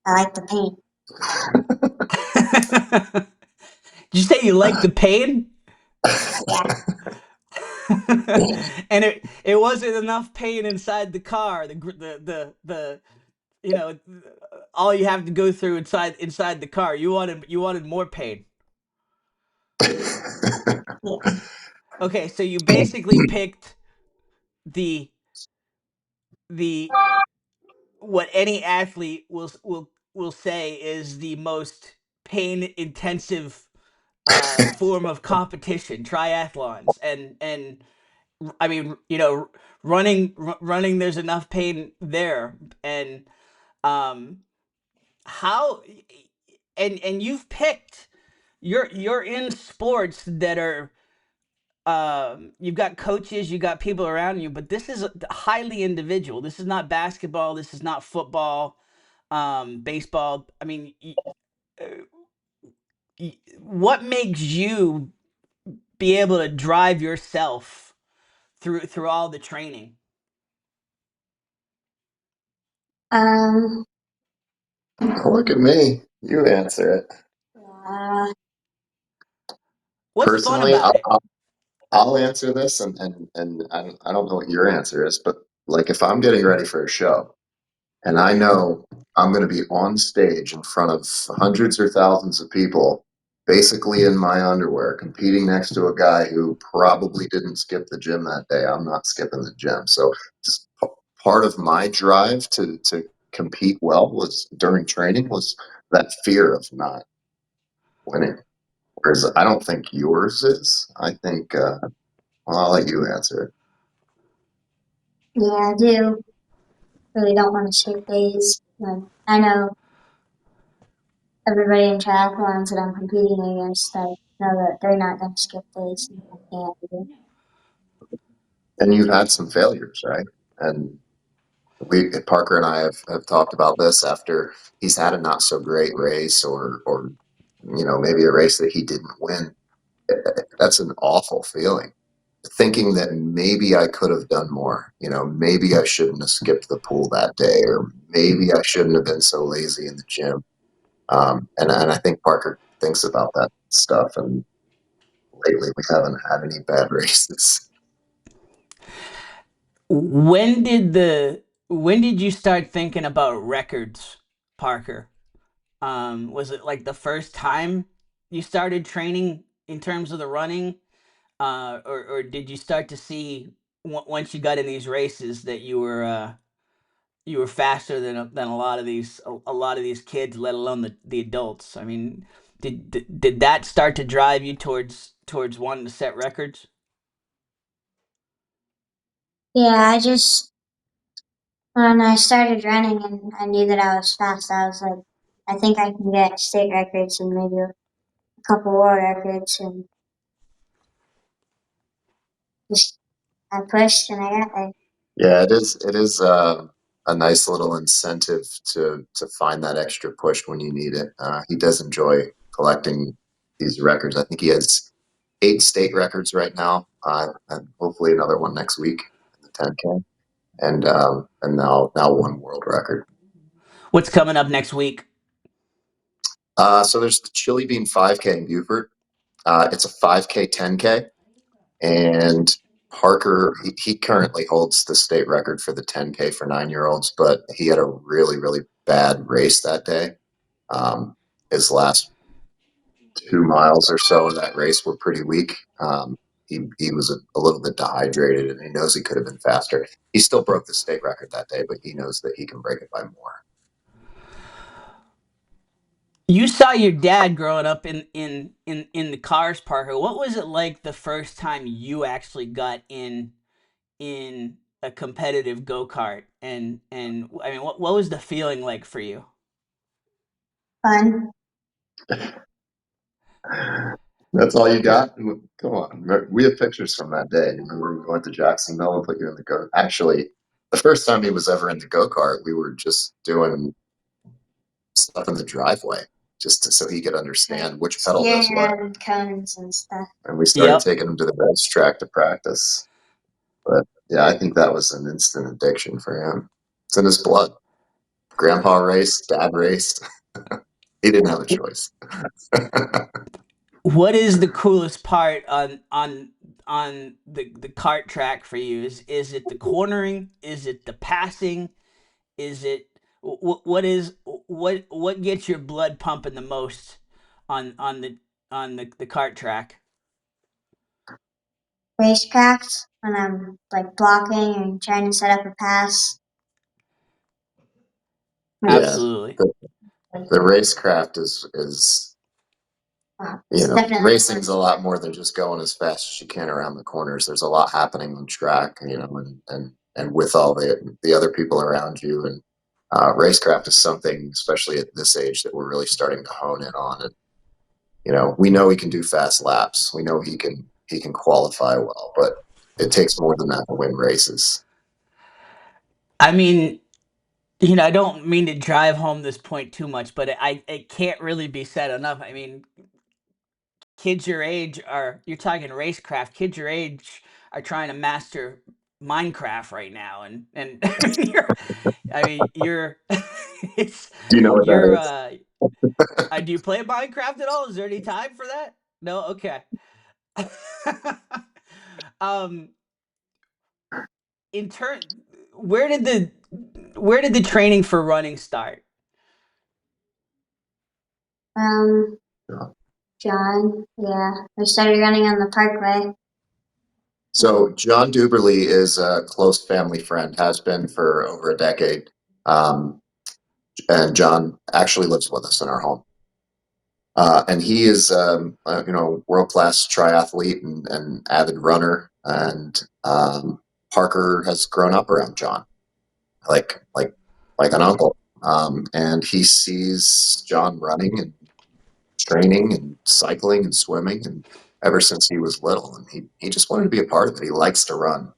I like the pain. Did you say you like the pain? Yeah, And it wasn't enough pain inside the car. The you know all you have to go through inside the car. You wanted more pain. yeah. Okay, so you basically picked the the what any athlete will say is the most pain intensive form of competition, triathlons, and I mean, running. There's enough pain there, and um, how, and you've picked. You're in sports that are you've got coaches, you got people around you, but this is highly individual. This is not basketball. This is not football, baseball. I mean, what makes you be able to drive yourself through all the training? Um, Look at me. You answer it. uh, What's fun Personally, about it? I'll answer this, and I don't know what your answer is, but like if I'm getting ready for a show and I know I'm going to be on stage in front of hundreds or thousands of people, basically in my underwear, competing next to a guy who probably didn't skip the gym that day. I'm not skipping the gym. So just part of my drive to compete well was during training was that fear of not winning. Whereas I don't think yours is. I think well, I'll let you answer it. yeah, I do really don't want to skip days. Like, I know everybody in triathlons that I'm competing against, I know that they're not going to skip days, and I can't do. And you've had some failures, right? And we Parker and I have talked about this after he's had a not so great race or maybe a race that he didn't win. That's an awful feeling. Thinking that maybe I could have done more. Maybe I shouldn't have skipped the pool that day, or maybe I shouldn't have been so lazy in the gym. And I think Parker thinks about that stuff. And lately, we haven't had any bad races. When did you start thinking about records, Parker? Was it like the first time you started training in terms of the running, or did you start to see once you got in these races that you were faster than a lot of these kids, let alone the adults? I mean, did that start to drive you towards wanting to set records? Yeah, when I started running and I knew that I was fast, I was like, I think I can get state records and maybe a couple world records, and just I pushed and I got there. Yeah, it is. It is a nice little incentive to find that extra push when you need it. He does enjoy collecting these records. I think he has 8 state records right now, and hopefully another one next week in the 10K, and now one world record. What's coming up next week? So there's the Chili Bean 5K in Beaufort. It's a 5K 10K, and Parker, he currently holds the state record for the 10K for 9-year-olds, but he had a really, really bad race that day. His last 2 miles or so of that race were pretty weak. He was a little bit dehydrated, and he knows he could have been faster. He still broke the state record that day, but he knows that he can break it by more. You saw your dad growing up in the cars, Parker. What was it like the first time you actually got in a competitive go-kart? And I mean, what was the feeling like for you? Fun. That's all you got? Come on. We have pictures from that day. Remember we went to Jacksonville and put you in the go. Actually, the first time he was ever in the go-kart, we were just doing stuff in the driveway so he could understand which pedal does Steering what. around cones and stuff. And we started Yep. taking him to the racetrack to practice. But yeah, I think that was an instant addiction for him. It's in his blood. Grandpa raced, dad raced. He didn't have a choice. What is the coolest part on the kart track for you? Is it the cornering? Is it the passing? Is it what gets your blood pumping the most on the kart track? Racecraft, when I'm like blocking and trying to set up a pass. Yeah, Absolutely. the racecraft is It's definitely racing's a lot more than just going as fast as you can around the corners. There's a lot happening on track, and with all the other people around you, and racecraft is something, especially at this age, that we're really starting to hone in on. And we know he can do fast laps. We know he can qualify well, but it takes more than that to win races. I mean, I don't mean to drive home this point too much, but it can't really be said enough. I mean, kids your age you're talking racecraft, kids your age are trying to master Minecraft right now, and you're it's Do you know what that you're is? do you play Minecraft at all? Is there any time for that? No? Okay. um in turn, where did the training for running start? Yeah. John, yeah, I started running on the Parkway. So John Duberly is a close family friend, has been for over a decade. And John actually lives with us in our home. And he is, world-class triathlete and avid runner. And Parker has grown up around John, like an uncle. And he sees John running and training and cycling and swimming, and ever since he was little, and he just wanted to be a part of it. He likes to run.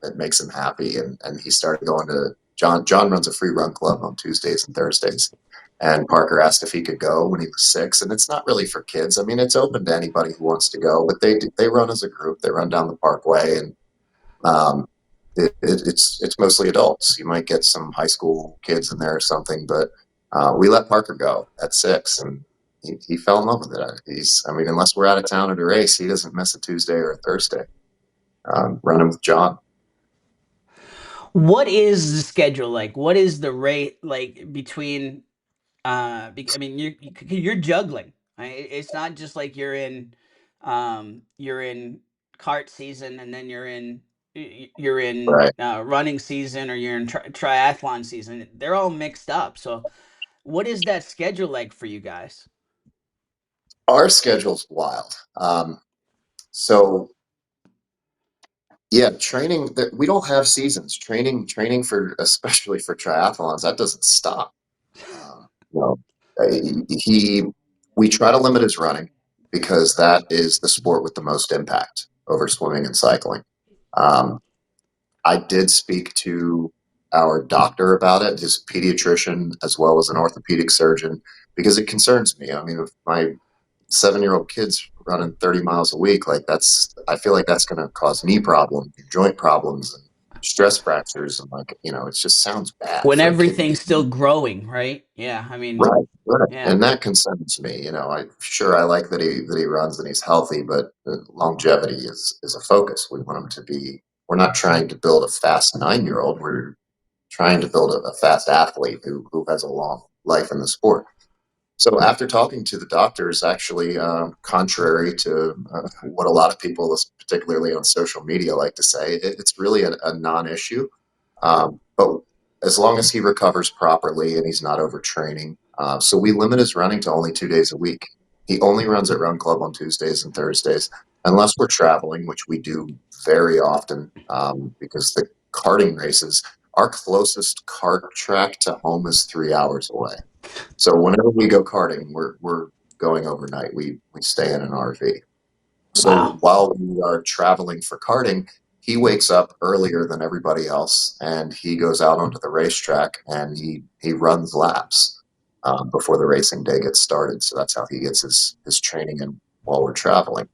It makes him happy, and he started going to John runs a free run club on Tuesdays and Thursdays, and Parker asked if he could go when he was 6. And it's not really for kids. I mean, it's open to anybody who wants to go, but they run as a group. They run down the Parkway, and um, it's mostly adults. You might get some high school kids in there or something, but we let Parker go at 6, and he fell in love with it. Unless we're out of town at a race, he doesn't miss a Tuesday or a Thursday running with John. What is the schedule like? What is the rate like between I mean, you're juggling, right? It's not just like you're in kart season, and then you're in Right. running season, or you're in triathlon season. They're all mixed up. So what is that schedule like for you guys? Our schedule's wild. So yeah, training that we don't have seasons. Training for, especially for triathlons, that doesn't stop. You know, he we try to limit his running because that is the sport with the most impact over swimming and cycling. Um, I did speak to our doctor about it, his pediatrician, as well as an orthopedic surgeon, because it concerns me. I mean, if my 7-year-old kid's running 30 miles a week, I feel like that's going to cause knee problems, joint problems, and stress fractures. And it just sounds bad When for a kid. everything's still growing, right? Yeah, I mean, Right, right. yeah. And that concerns me. I like that he runs and he's healthy, but longevity is a focus. We want him to be. We're not trying to build a fast 9-year-old. We're trying to build a fast athlete who has a long life in the sport. So after talking to the doctors, actually, contrary to what a lot of people, particularly on social media, like to say, it's really a non-issue. But as long as he recovers properly and he's not overtraining, so we limit his running to only 2 days a week. He only runs at Run Club on Tuesdays and Thursdays, unless we're traveling, which we do very often, because the karting races, our closest kart track to home is 3 hours away. So whenever we go karting, we're going overnight. We stay in an RV. So Wow. while we are traveling for karting, he wakes up earlier than everybody else, and he goes out onto the racetrack and he runs laps before the racing day gets started. So that's how he gets his training in while we're traveling.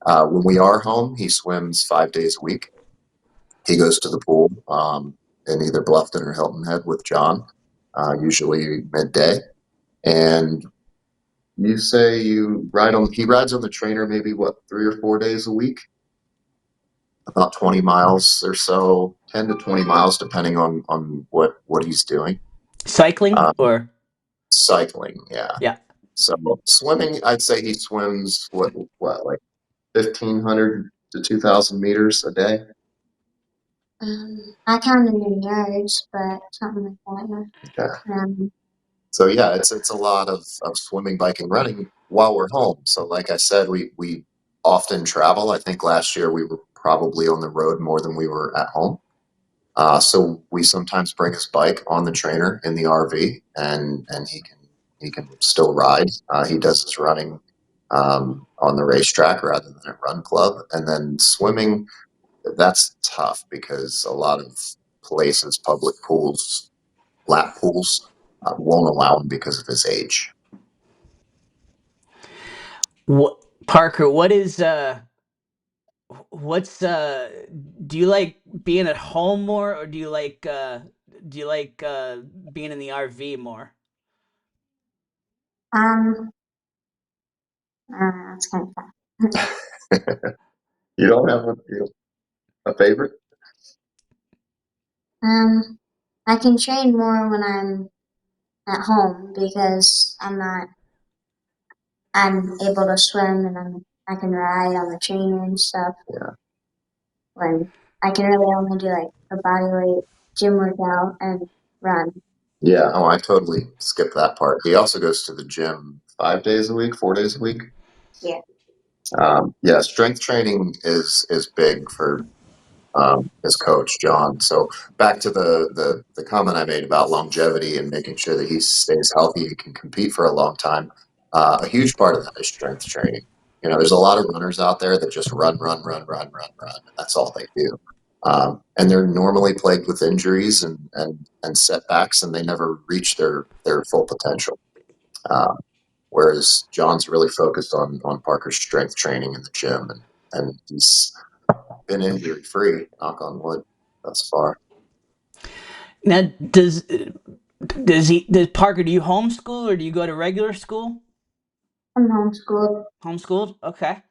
When we are home, he swims 5 days a week. He goes to the pool in either Bluffton or Hilton Head with John, usually midday. And he rides on the trainer maybe 3 or 4 days a week, about 20 miles or so, 10 to 20 miles, depending on what he's doing. Cycling, Um, or cycling, yeah. yeah. So swimming, I'd say he swims like 1,500 to 2,000 meters a day. I counted in yards, but something like that. Yeah. Yeah. So yeah, it's a lot of swimming, biking, running. while we're home. So, like I said, we often travel. I think last year we were probably on the road more than we were at home. So we sometimes bring his bike on the trainer in the RV, and he can still ride. He does his running on the racetrack rather than at run club, and then swimming. That's tough because a lot of places, public pools, lap pools, won't allow him because of his age. What, Parker? What's do you like being at home more, or do you like being in the RV more? Um, that's kind of fun. You don't have a favorite? I can train more when I'm at home because I'm able to swim and I can ride on the trainer and stuff. Yeah. When I can really only do like a body weight gym workout and run. Yeah. Oh, I totally skipped that part. He also goes to the gym 5 days a week, 4 days a week. Yeah. Yeah, strength training is big for his coach John. So back to the comment I made about longevity and making sure that he stays healthy and can compete for a long time. A huge part of that is strength training. There's a lot of runners out there that just run, run, run, run, run, run, and that's all they do. And they're normally plagued with injuries and setbacks, and they never reach their full potential. Um, Whereas John's really focused on Parker's strength training in the gym, and he's been injury free, knock on wood, thus far. Now, does Parker, do you homeschool or do you go to regular school? I'm homeschooled. Homeschooled, okay.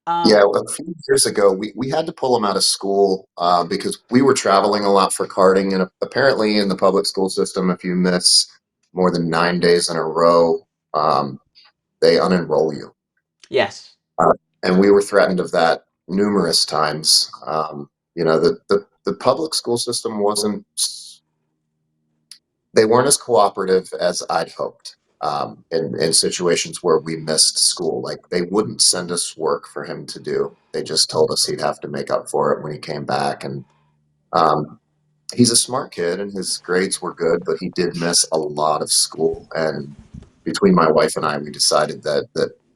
Yeah, Um, a few years ago, we had to pull him out of school because we were traveling a lot for karting, and apparently in the public school system, if you miss more than 9 days in a row, um, they unenroll you. yes, Uh, and we were threatened of that numerous times. The public school system wasn't, they weren't as cooperative as I'd hoped in situations where we missed school. Like they wouldn't send us work for him to do. They just told us he'd have to make up for it when he came back. And um, he's a smart kid and his grades were good, but he did miss a lot of school. And between my wife and I, we decided that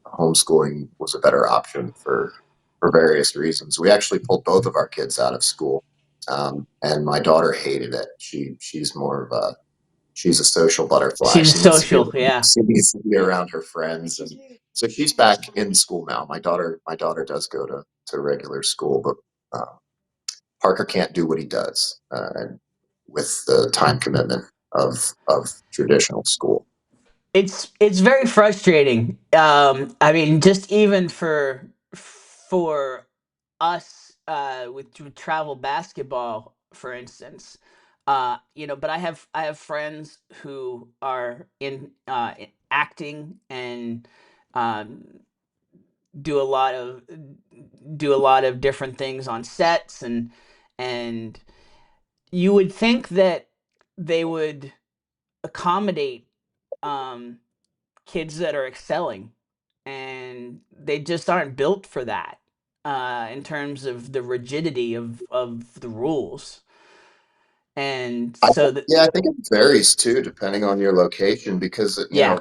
homeschooling was a better option for various reasons. We actually pulled both of our kids out of school, and my daughter hated it. She's a social butterfly. she's a She needs to be social, around, yeah. she needs to be around her friends, and so she's back in school now. My daughter does go to regular school, but Parker can't do what he does with the time commitment of traditional school. It's very frustrating. I mean, just even for us with travel basketball, for instance. But I have friends who are in acting and um, do a lot of do a lot of different things on sets, and you would think that they would accommodate um, kids that are excelling, and they just aren't built for that in terms of the rigidity of the rules. And so that, Yeah, I think it varies too, depending on your location, because yeah,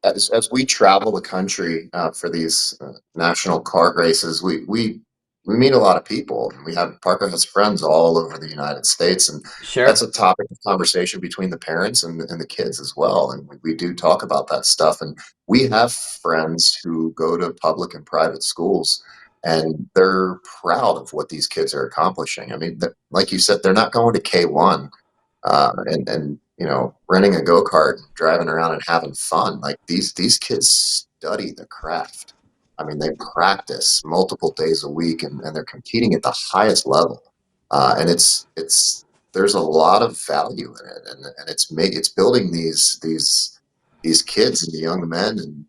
as we travel the country for these national kart races, we meet a lot of people. Parker has friends all over the United States, and that's sure. a topic of conversation between the parents and the kids as well. And we do talk about that stuff. And we have friends who go to public and private schools, and they're proud of what these kids are accomplishing. I mean, like you said, they're not going to K1 and renting a go-kart, driving around and having fun. Like these kids study the craft. I mean, they practice multiple days a week, and they're competing at the highest level. And there's a lot of value in it, and it's building these kids and the young men, and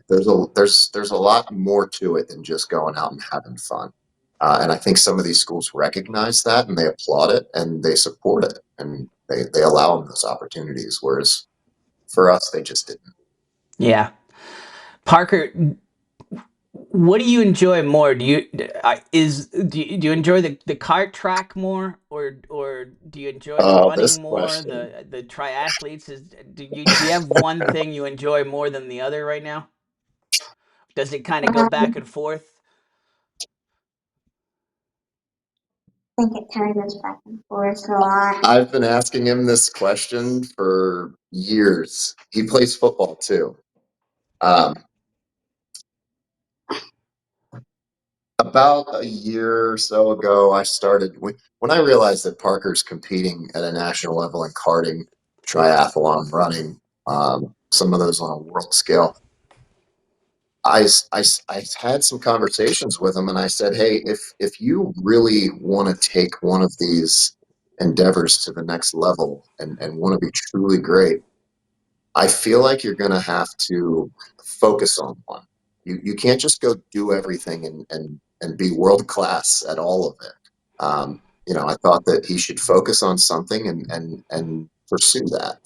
there's a lot more to it than just going out and having fun. And I think some of these schools recognize that and they applaud it and they support it and they allow them those opportunities. Whereas for us, they just didn't. Yeah. Parker, what do you enjoy more? Do you enjoy the kart track more, or do you enjoy the Oh, this running more? question. The triathletes is do you have one thing you enjoy more than the other right now? Does it kind of go back I and forth? think it kind of goes back and forth a lot. I've been asking him this question for years. He plays football too. Um, about a year or so ago, I started when I realized that Parker's competing at a national level in karting, triathlon, running, some of those on a world scale. I had some conversations with him and I said, hey, if you really want to take one of these endeavors to the next level and want to be truly great, I feel like you're going to have to focus on one. You can't just go do everything and be world class at all of it. I thought that he should focus on something and pursue that.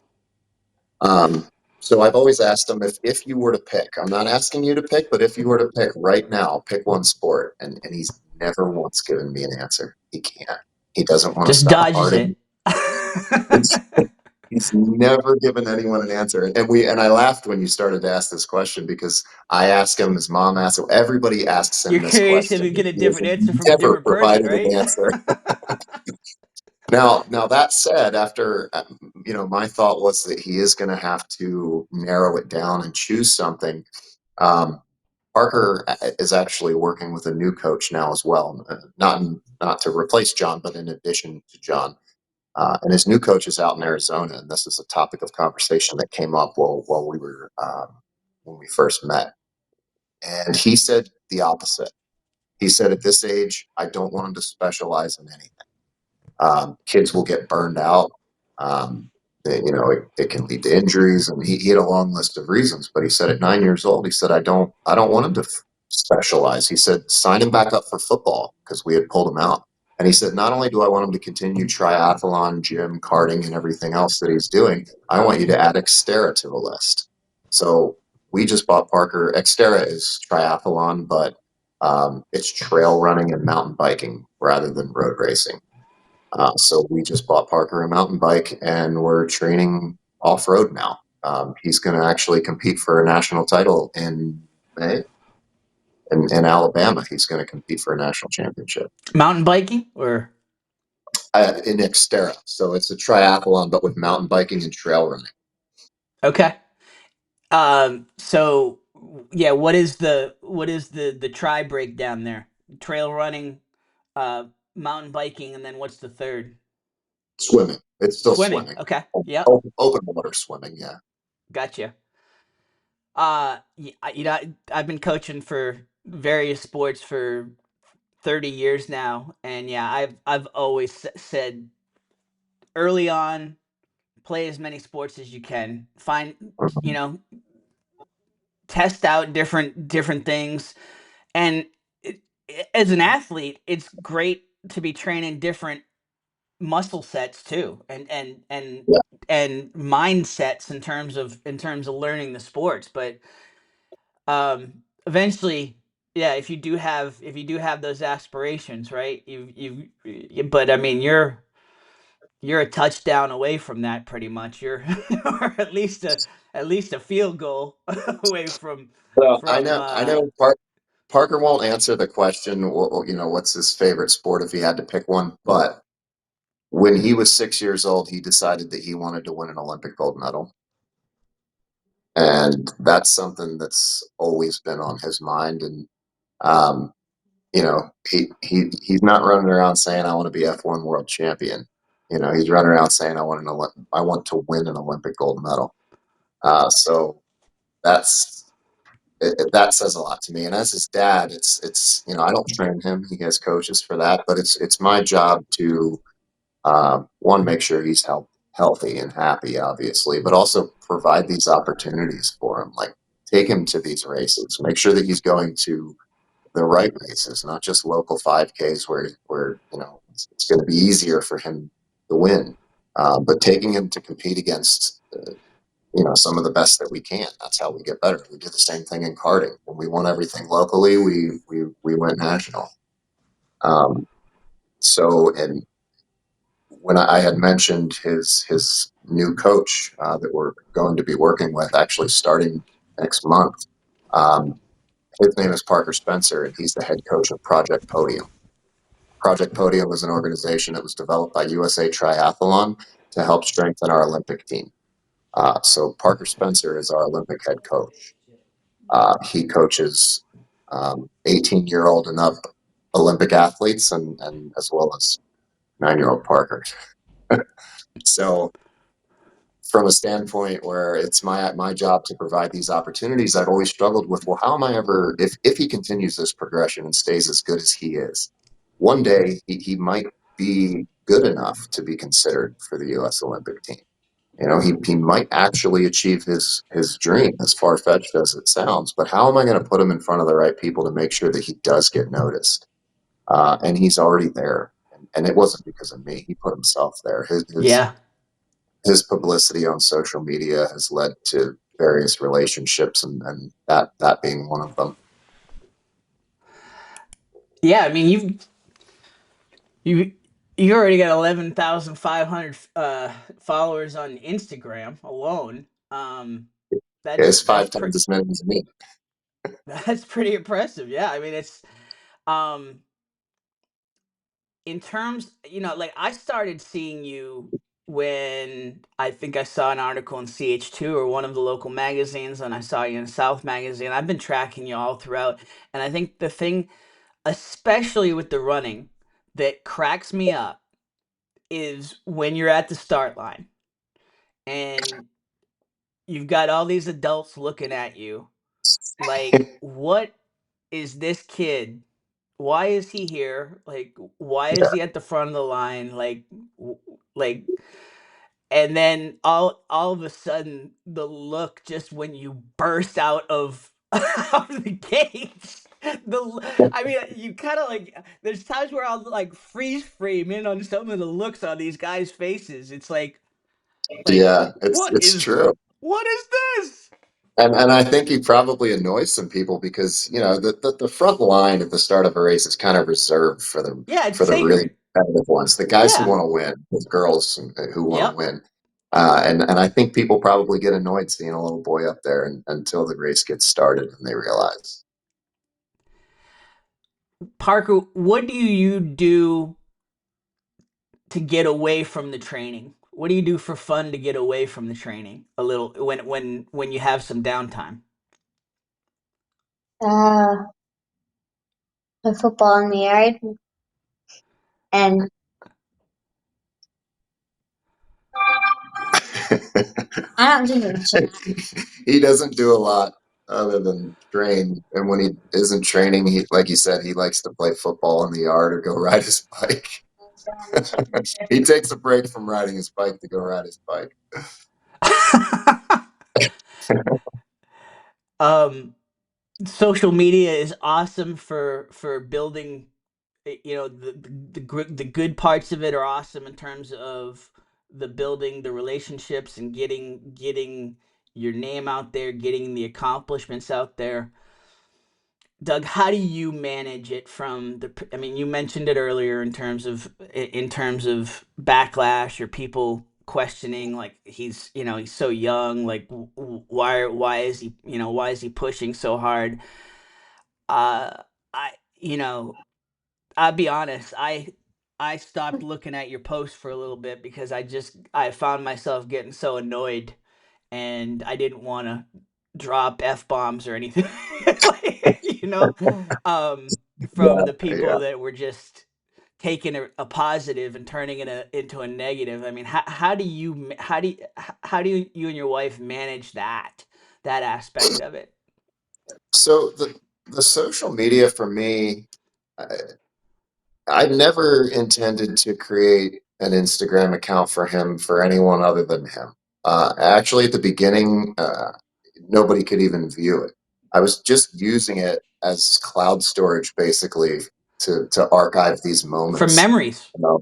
Um, so I've always asked him if you were to pick, I'm not asking you to pick, but if you were to pick right now, pick one sport. And he's never once given me an answer. He can't. He doesn't want to Just stop dodges partying. it. He's never given anyone an answer. And I laughed when you started to ask this question because I ask him, his mom asks him, everybody asks You're him this curious if question. you get a He has different answer from a never different person, provided an right? answer. Now that said, after my thought was that he is going to have to narrow it down and choose something. Um, Parker is actually working with a new coach now as well, not to replace John, but in addition to John. And his new coach is out in Arizona, and this is a topic of conversation that came up while we were when we first met. And he said the opposite. He said, at this age, I don't want him to specialize in anything. Kids will get burned out. It can lead to injuries, and he had a long list of reasons. But he said at 9 years old, he said, I don't want him to specialize. He said, sign him back up for football because we had pulled him out. And he said, not only do I want him to continue triathlon, gym, karting, and everything else that he's doing, I want you to add Xterra to the list. So we just bought Parker. Xterra is triathlon, but it's trail running and mountain biking rather than road racing. So we just bought Parker a mountain bike and we're training off road now. He's going to actually compete for a national title in May in Alabama. He's going to compete for a national championship Mountain biking or in Xterra. So it's a triathlon, but with mountain biking and trail running. okay. So yeah, what is the tri breakdown there? Trail running, uh, mountain biking, and then what's the third? Swimming. It's still Swimming. swimming. Okay. Yep. Open water swimming. Yeah. Gotcha. I've been coaching for various sports for 30 years now, and yeah, I've always said early on, play as many sports as you can. Find, you know, test out different things, and as an athlete, it's great to be training different muscle sets too, Yeah. and mindsets in terms of learning the sports. But eventually, yeah, if you do have those aspirations, right? But I mean, you're a touchdown away from that pretty much. You're or at least a field goal away from Well, I from know. I uh know. Parker won't answer the question. What's his favorite sport if he had to pick one? But when he was 6 years old, he decided that he wanted to win an Olympic gold medal. And that's something that's always been on his mind. And, um, he's not running around saying, I want to be F1 world champion. He's running around saying, I want to win an Olympic gold medal. So that's, that says a lot to me. And as his dad, I don't train him. He has coaches for that, but it's my job to, one, make sure he's healthy and happy, obviously, but also provide these opportunities for him. Like take him to these races, make sure that he's going to the right races, not just local 5Ks where it's going to be easier for him to win. But taking him to compete against some of the best that we can. That's how we get better. We do the same thing in karting. When we won everything locally, we went national. Um, and when I had mentioned his new coach that we're going to be working with, actually starting next month, um, his name is Parker Spencer, and he's the head coach of Project Podium. Project Podium is an organization that was developed by USA Triathlon to help strengthen our Olympic team. So Parker Spencer is our Olympic head coach. He coaches 18-year-old and up Olympic athletes, and as well as 9-year-old Parker. So from a standpoint where it's my job to provide these opportunities, I've always struggled with, well, how am I ever, if he continues this progression and stays as good as he is, one day he might be good enough to be considered for the U.S. Olympic team. He might actually achieve his dream, as far-fetched as it sounds, but how am I going to put him in front of the right people to make sure that he does get noticed? And he's already there. And it wasn't because of me. He put himself there. Yeah. His publicity on social media has led to various relationships, and that being one of them. Yeah, I mean, you already got 11,500 followers on Instagram alone. It's That's five times as many as me. that's pretty impressive. Yeah, I mean, it's um in terms, like I started seeing you when I think I saw an article in CH2 or one of the local magazines, and I saw you in South Magazine. I've been tracking you all throughout, and I think the thing, especially with the running, that cracks me up is when you're at the start line and you've got all these adults looking at you like, what is this kid? Why is he here? Like, why is Yeah, he at the front of the line? Like, and then all of a sudden, the look just when you burst out of out of the gates. I mean, you kind of like. There's times where I'll like freeze frame in on some of the looks on these guys' faces. It's like yeah, it's true. what is this? And I think he probably annoys some people because the front line at the start of a race is kind of reserved for the Yeah, it's for the really sacred. competitive ones, the guys who Yeah. want to win, the girls who want to Yep. win. And I think people probably get annoyed seeing a little boy up there until the race gets started and they realize. Parker, what do you do to get away from the training? What do you do for fun to get away from the training a little when you have some downtime? Uh, the football in the yard, and I don't do much of that. He doesn't do a lot other than train. And when he isn't training, he, like you said, he likes to play football in the yard or go ride his bike. He takes a break from riding his bike to go ride his bike. um, Social media is awesome for building. The good parts of it are awesome in terms of the building the relationships and getting your name out there, getting the accomplishments out there. Doug, how do you manage it from I mean, you mentioned it earlier in terms of backlash or people questioning like he's so young, like why is he pushing so hard? I I'll be honest, I stopped looking at your posts for a little bit because I found myself getting so annoyed and I didn't want to drop f bombs or anything, like, um, from Yeah, the people yeah. that were just taking a positive and turning it into a negative. I mean, how do you and your wife manage that aspect of it? So the social media for me, I never intended to create an Instagram account for him for anyone other than him. Actually, at the beginning, nobody could even view it. I was just using it as cloud storage, basically, to archive these For moments. memories. You know,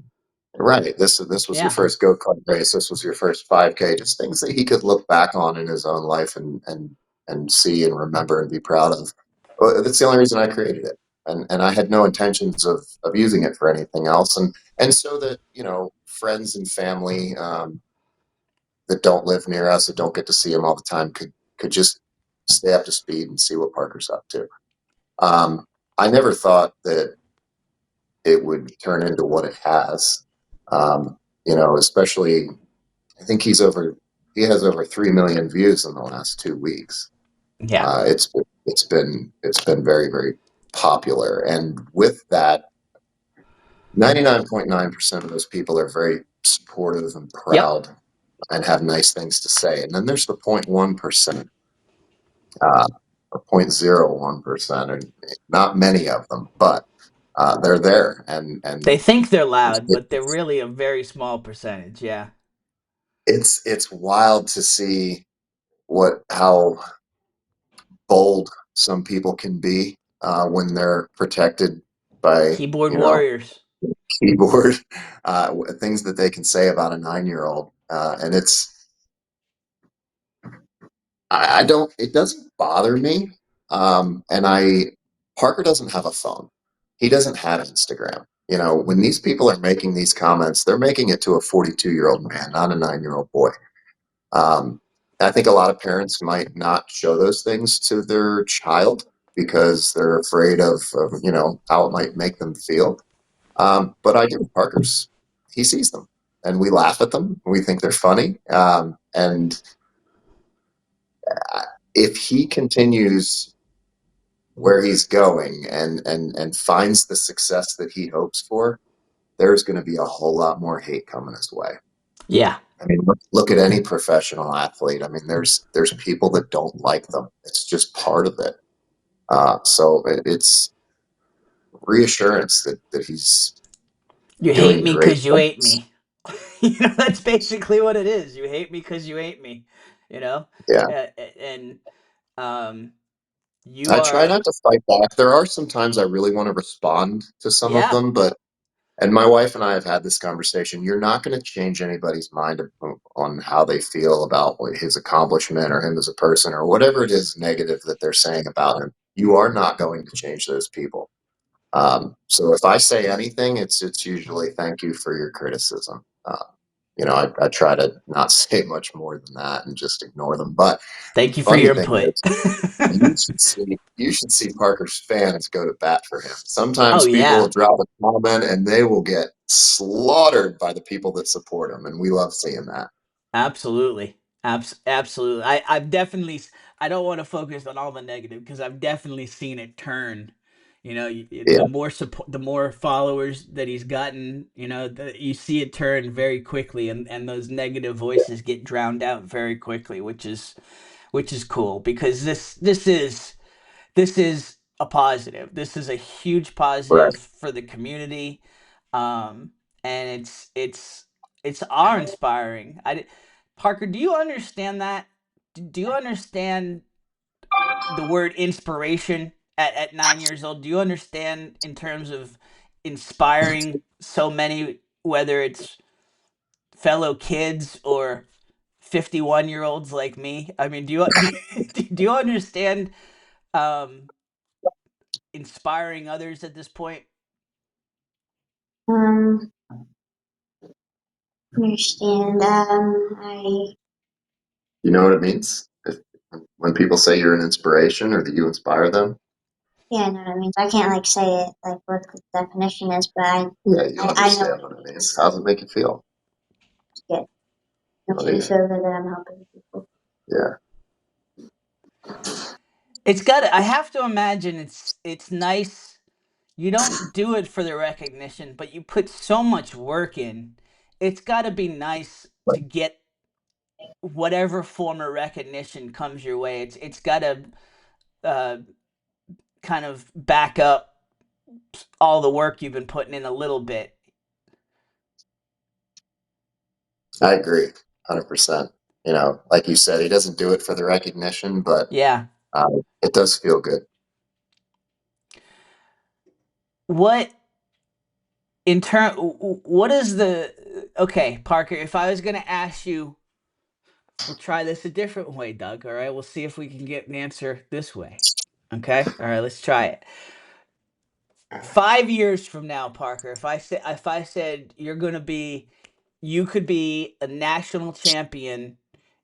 Right. This was your Yeah. first go kart race. This was your first 5K. Just things that he could look back on in his own life and see and remember and be proud of. Well, that's the only reason I created it, and I had no intentions of using it for anything else. And so that friends and family that don't live near us, that don't get to see him all the time, could just stay up to speed and see what Parker's up to. Um, I never thought that it would turn into what it has. Especially I think he has over 3 million views in the last 2 weeks. Yeah. It's been very, very popular, and with that, 99.9% of those people are very supportive and Yep. proud and have nice things to say. And then there's the 0.1%, uh, or 0.01%, and not many of them, but they're there, They and think they're loud, but they're it's really a very small percentage. Yeah. it's wild to see how bold some people can be when they're protected by Keyboard warriors. keyboard things that they can say about a 9-year-old, and I don't it doesn't bother me. And I Parker doesn't have a phone. He doesn't have Instagram. When these people are making these comments, they're making it to a 42-year-old man, not a 9-year-old boy. Um, I think a lot of parents might not show those things to their child because they're afraid of how it might make them feel. But I do. He sees them, and we laugh at them. We think they're funny. And if he continues where he's going and finds the success that he hopes for, there's going to be a whole lot more hate coming his way. Yeah. I mean, look at any professional athlete. I mean, there's people that don't like them. It's just part of it. So it's reassurance that he's You hate doing me great because you hate things. me. That's basically what it is. You hate me because you hate me. You know, Yeah, and um, you I try are. not to fight back. There are some times I really want to respond to some of Yeah. them, and my wife and I have had this conversation. You're not going to change anybody's mind on how they feel about his accomplishment or him as a person or whatever it is negative that they're saying about him. You are not going to change those people. So if I say anything, it's usually thank you for your criticism. I try to not say much more than that and just ignore them. But Thank you for funny your thing input. is, you should see Parker's fans go to bat for him. Oh Sometimes people will yeah. drop a comment and they will get slaughtered by the people that support him, and we love seeing that. Absolutely. Absolutely. I've definitely, I don't want to focus on all the negative because I've definitely seen it turn. The Yeah, more support, the more followers that he's gotten, you see it turn very quickly, and those negative voices get drowned out very quickly, which is cool because this is a positive. This is a huge right. positive for the community, um, and it's awe inspiring. Parker, do you understand that? Do you understand the word inspiration at 9 years old? Do you understand in terms of inspiring so many, whether it's fellow kids or 51-year-olds like me? I mean, do you understand um, inspiring others at this point? Um, understand. You know what it means when people say you're an inspiration or that you inspire them. Yeah, I know what it means. I can't like say it like what the definition is, but Yeah, you I know understand what what it it means. means. How does it make you feel? It's good. Makes Well, me yeah. feel good that I'm helping people. Yeah. It's got. I have to imagine it's nice. You don't do it for the recognition, but you put so much work in. It's got to be nice to get whatever form of recognition comes your way. It's got to uh, kind of back up all the work you've been putting in a little bit. I agree, 100%. Like you said, he doesn't do it for the recognition, but Yeah. it does feel good. What In turn, what is the okay, Parker? If I was gonna ask you, we'll try this a different way, Doug. All right, we'll see if we can get an answer this way. Okay, all right, let's try it. 5 years from now, Parker, if I said you could be a national champion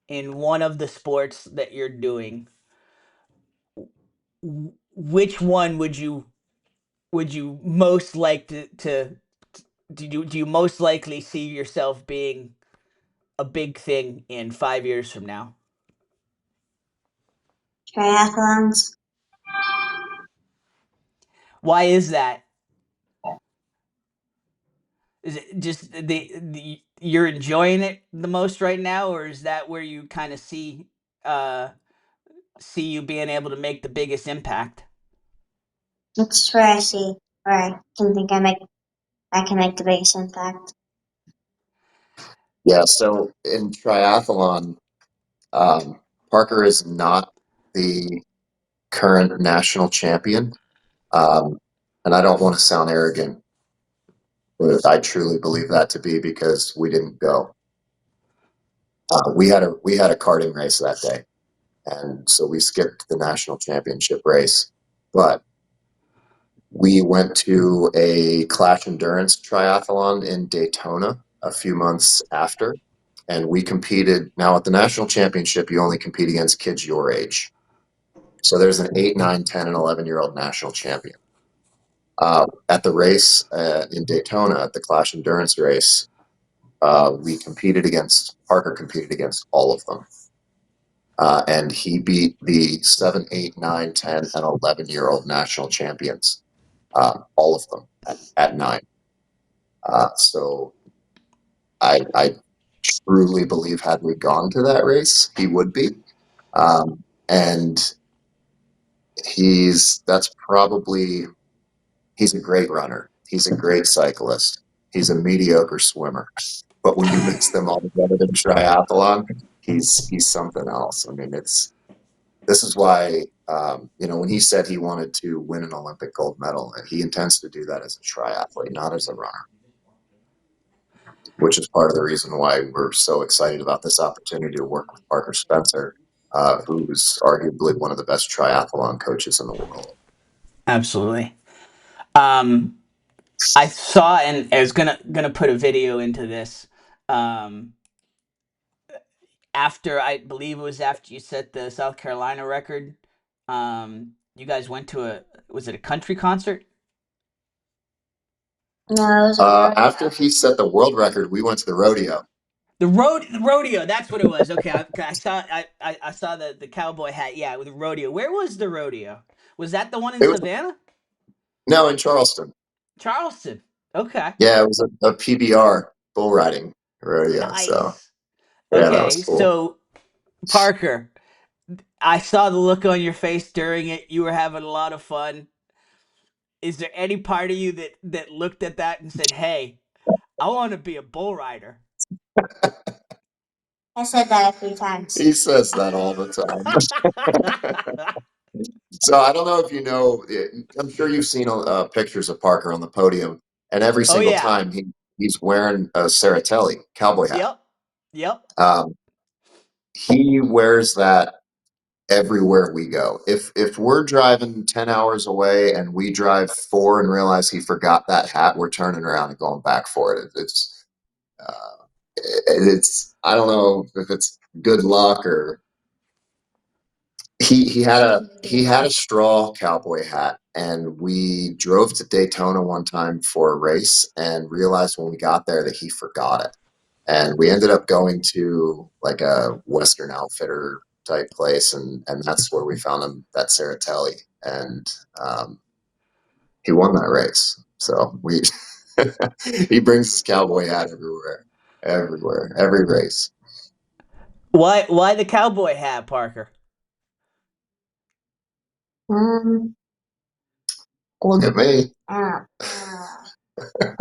in one of the sports that you're doing, which one would you most like to do you most likely see yourself being a big thing in 5 years from now? Triathlons. Why is that? Is it just the you're enjoying it the most right now, or is that where you kind of uh see you being able to make the biggest impact? It's where I see where I can think I can make the biggest impact. Yeah, so in triathlon, Parker is not the current national champion. Um, and I don't want to sound arrogant, but I truly believe that to be because we didn't go. We had a karting race that day, and so we skipped the national championship race. But we went to a clash endurance triathlon in Daytona a few months after, and we competed. Now at the national championship, you only compete against kids your age. So there's an 8, 9, 10, and 11-year-old national champion. At the race in Daytona, at the Clash Endurance race, Parker competed against all of them. And he beat the 7, 8, 9, 10, and 11-year-old national champions, all of them at 9. So I truly believe had we gone to that race, he would be. And that's probably he's a great runner. He's a great cyclist. He's a mediocre swimmer. But when you mix them all together in triathlon, he's something else. I mean, this is why when he said he wanted to win an Olympic gold medal, and he intends to do that as a triathlete, not as a runner, which is part of the reason why we're so excited about this opportunity to work with Parker Spencer, who's arguably one of the best triathlon coaches in the world. Absolutely. Um, I saw, and I was gonna put a video into this. Um, After I believe it was after you set the South Carolina record, you guys went to was it a country concert? No, it was a After he set the world record, we went to the rodeo. The rodeo. That's what it was. Okay, I saw the cowboy hat. Yeah, with the rodeo. Where was the rodeo? Was that the one in It was Savannah? no in Charleston. Charleston. Okay. Yeah, it was a PBR bull riding rodeo. So Nice. yeah, that was Okay, cool. so Parker, I saw the look on your face during it. You were having a lot of fun. Is there any part of you that looked at that and said, "Hey, I want to be a bull rider"? I said that a few times. He says that all the time. So I don't know if you know. I'm sure you've seen pictures of Parker on the podium, and every Oh single yeah. time he's wearing a Saratelli cowboy hat. Yep. Yep. Um, he wears that everywhere we go. If we're driving 10 hours away and we drive 4 and realize he forgot that hat, we're turning around and going back for it. It's I don't know if it's good luck or he had a straw cowboy hat, and we drove to Daytona one time for a race and realized when we got there that he forgot it. And we ended up going to like a Western Outfitter type place, and that's where we found him that Saratelli, and he won that race. So we he brings his cowboy hat everywhere, every race. Why the cowboy hat, Parker? Um, Look at me,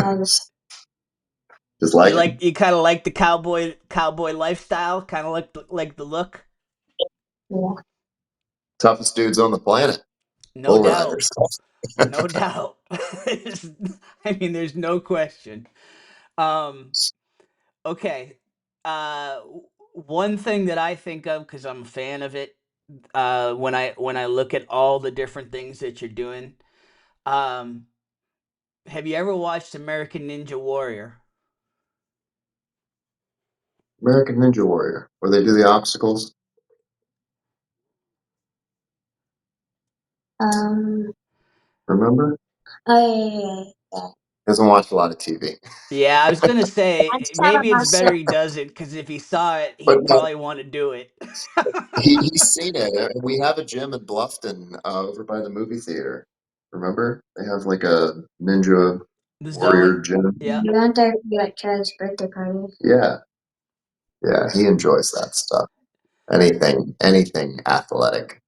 I just just like it. You kind of like the cowboy lifestyle, kind of like the look. yeah. Toughest dudes on the planet. No Bull doubt. riders. No doubt. I mean, there's no question. Um, okay. One thing that I think of because I'm a fan of it, when I look at all the different things that you're doing, um, have you ever watched American Ninja Warrior? American Ninja Warrior, where they do the obstacles. Um. Remember? Oh yeah. Doesn't watch a lot of TV. Yeah, I was gonna I say just haven't maybe it's watched better it. he doesn't because if he saw it, But he'd probably want to do it. he's seen it. We have a gym in Bluffton over by the movie theater. Remember? They have like a Ninja The Warrior zone. gym. Yeah. You went there for like Charlie's birthday party. Yeah, yeah, he enjoys that stuff. Anything athletic.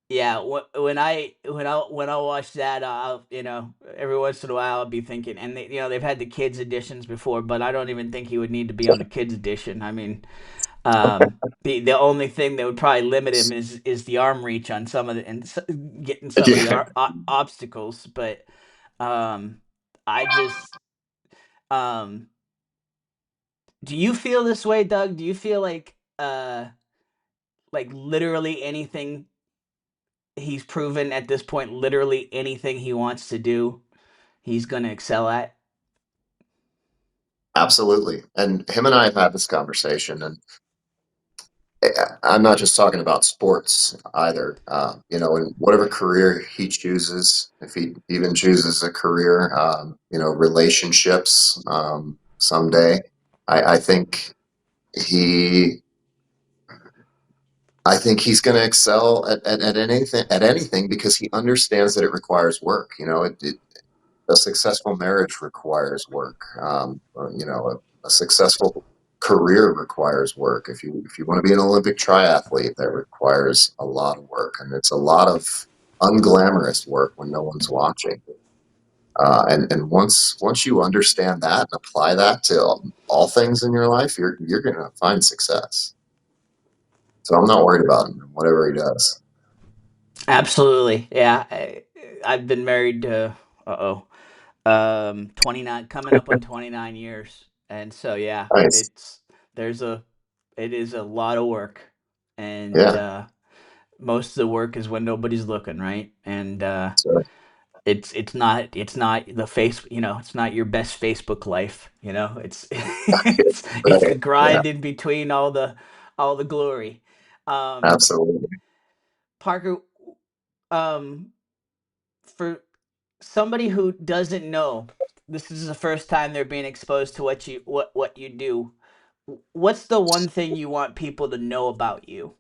Yeah, when I watch that, I'll every once in a while I'll be thinking, and they've had the kids editions before, but I don't even think he would need to be on the kids edition. I mean, the only thing that would probably limit him is the arm reach on some of the and getting some of the Yeah, obstacles, but um, I just um, do you feel this way, Doug? Do you feel like literally anything he's proven at this point, literally anything he wants to do, he's gonna excel at. absolutely. And him and I have had this conversation, and I'm not just talking about sports either. In whatever career he chooses, if he even chooses a career, relationships someday, I think he, I think he's going to excel at anything because he understands that it requires work. A successful marriage requires work. A successful career requires work. If you want to be an Olympic triathlete, that requires a lot of work, and it's a lot of unglamorous work when no one's watching. And once you understand that and apply that to all things in your life, you're going to find success. So I'm not worried about him, whatever he does. Absolutely, yeah. I've been married to 29, coming up on 29 years, and so yeah, Nice. there's a it is a lot of work, and Yeah. most of the work is when nobody's looking, right? And So, it's not the face, it's not your best Facebook life, it's the right. Yeah. grind in between all the glory. um Absolutely. Parker, um for somebody who doesn't know, this is the first time they're being exposed to what you do. What's the one thing you want people to know about you?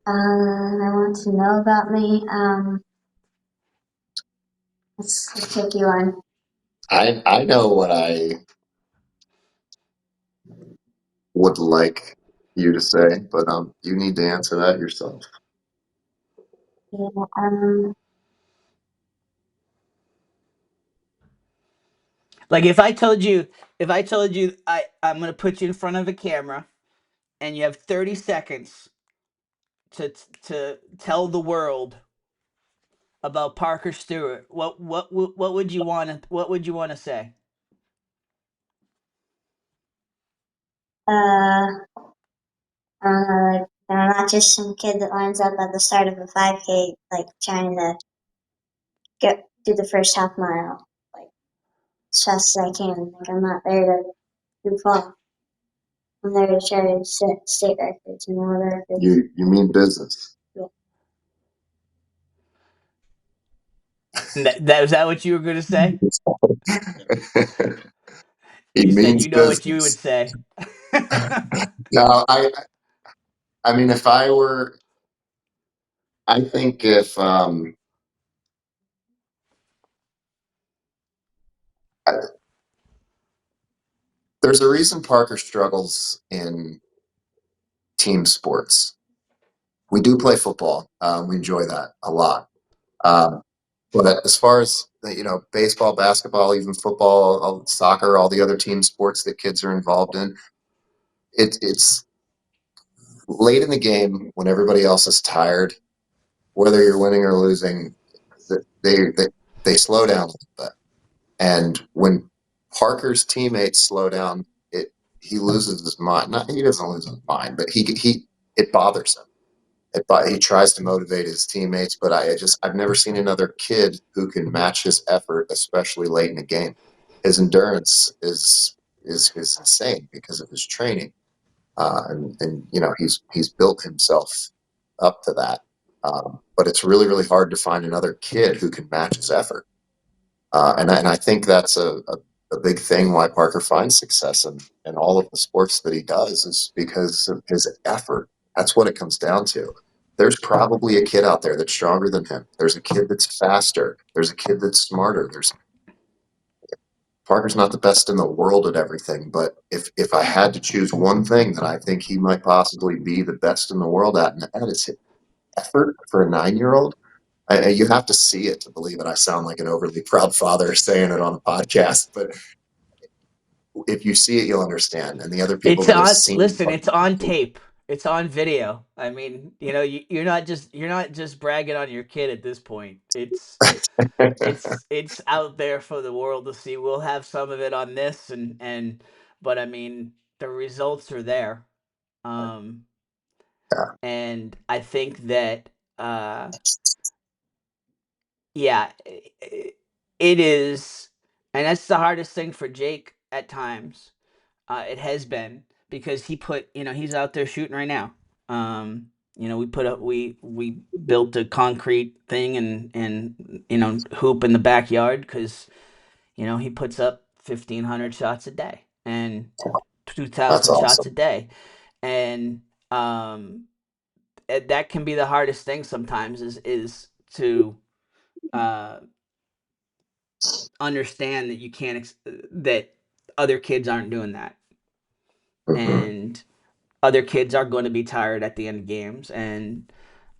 I want to know about me. Let's take you on. I know what I would like you to say, but you need to answer that yourself. Yeah. Like if I told you I'm going to put you in front of a camera and you have 30 seconds to tell the world about Parker Stewart, what would you want to say? Uh. Like I'm not just some kid that lines up at the start of a 5K, like trying to get do the first half mile, like as fast as I can. Like I'm not there to do fun. I'm there to try to set state records and world records. You mean business? Yeah. That was that what you were going to say? He You said means you know what you would business. say. No, I mean, if I were, I think if I, there's a reason Parker struggles in team sports. We do play football. We enjoy that a lot. Um, but as far as baseball, basketball, even football, soccer, all the other team sports that kids are involved in, it's late in the game, when everybody else is tired, whether you're winning or losing, they slow down a little bit. And when Parker's teammates slow down, he loses his mind. Not he doesn't lose his mind, but it bothers him. He tries to motivate his teammates, but I've never seen another kid who can match his effort, especially late in the game. His endurance is insane because of his training, and he's built himself up to that. But it's really really hard to find another kid who can match his effort, and I think that's a big thing why Parker finds success in all of the sports that he does is because of his effort. That's what it comes down to. There's probably a kid out there that's stronger than him. There's a kid that's faster. There's a kid that's smarter. Parker's not the best in the world at everything, but if I had to choose one thing that I think he might possibly be the best in the world at, and that is effort for a 9-year-old. You have to see it to believe it. I sound like an overly proud father saying it on a podcast, but if you see it, you'll understand. And the other people It's that have on. seen Listen, it's on tape. It's on video. I mean, you're not just bragging on your kid at this point. It's out there for the world to see. We'll have some of it on this, but I mean, the results are there. Um, yeah, and I think that yeah, it is, and that's the hardest thing for Jake at times. It has been because he's out there shooting right now. We built a concrete thing and hoop in the backyard because he puts up 1,500 shots a day and that's 2,000 shots a awesome. day, and that can be the hardest thing sometimes is to uh, understand that you can't that other kids aren't doing that, Hmm. and other kids are going to be tired at the end of games, and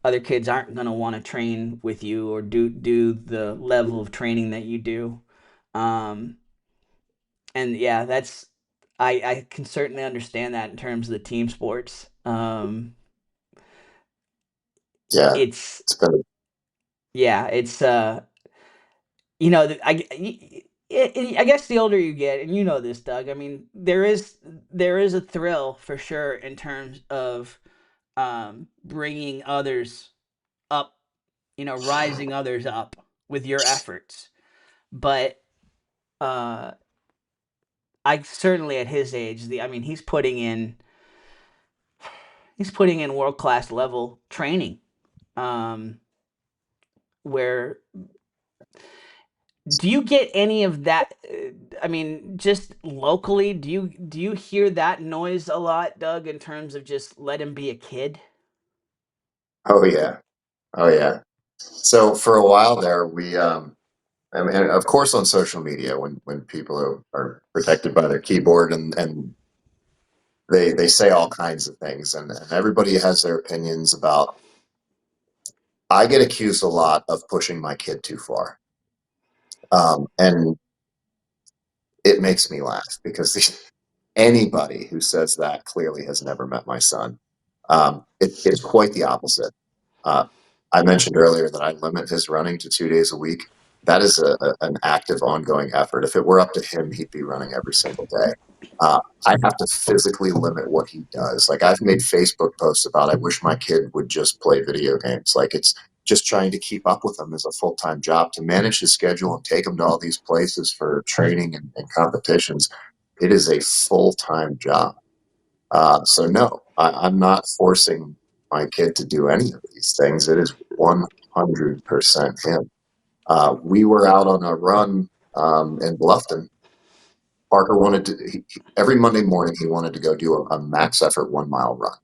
other kids aren't going to want to train with you or do the level of training that you do. um and yeah, that's I can certainly understand that in terms of the team sports. Yeah, It's it's been yeah, it's I guess the older you get, and this, Doug, I mean, there is a thrill for sure in terms of bringing others up, rising others up with your efforts. But uh, I certainly at his age, I mean, he's putting in world class level training, um, where do you get any of that? I mean, just locally, do you hear that noise a lot, Doug? In terms of just let him be a kid. oh yeah, oh yeah. So for a while there, I mean, of course, on social media, when people are protected by their keyboard and they say all kinds of things, and everybody has their opinions about. I get accused a lot of pushing my kid too far, and it makes me laugh because anybody who says that clearly has never met my son. It's quite the opposite. Uh, I mentioned earlier that I limit his running to 2 days a week. That is an active, ongoing effort. If it were up to him, he'd be running every single day. I have to physically limit what he does. Like I've made Facebook posts about, I wish my kid would just play video games. Like it's just trying to keep up with him as a full time job to manage his schedule and take him to all these places for training and competitions. It is a full time job. So no, I'm not forcing my kid to do any of these things. It is 100% him. We were out on a run in Bluffton. Parker wanted to, every Monday morning, he wanted to go do a max effort 1 mile run.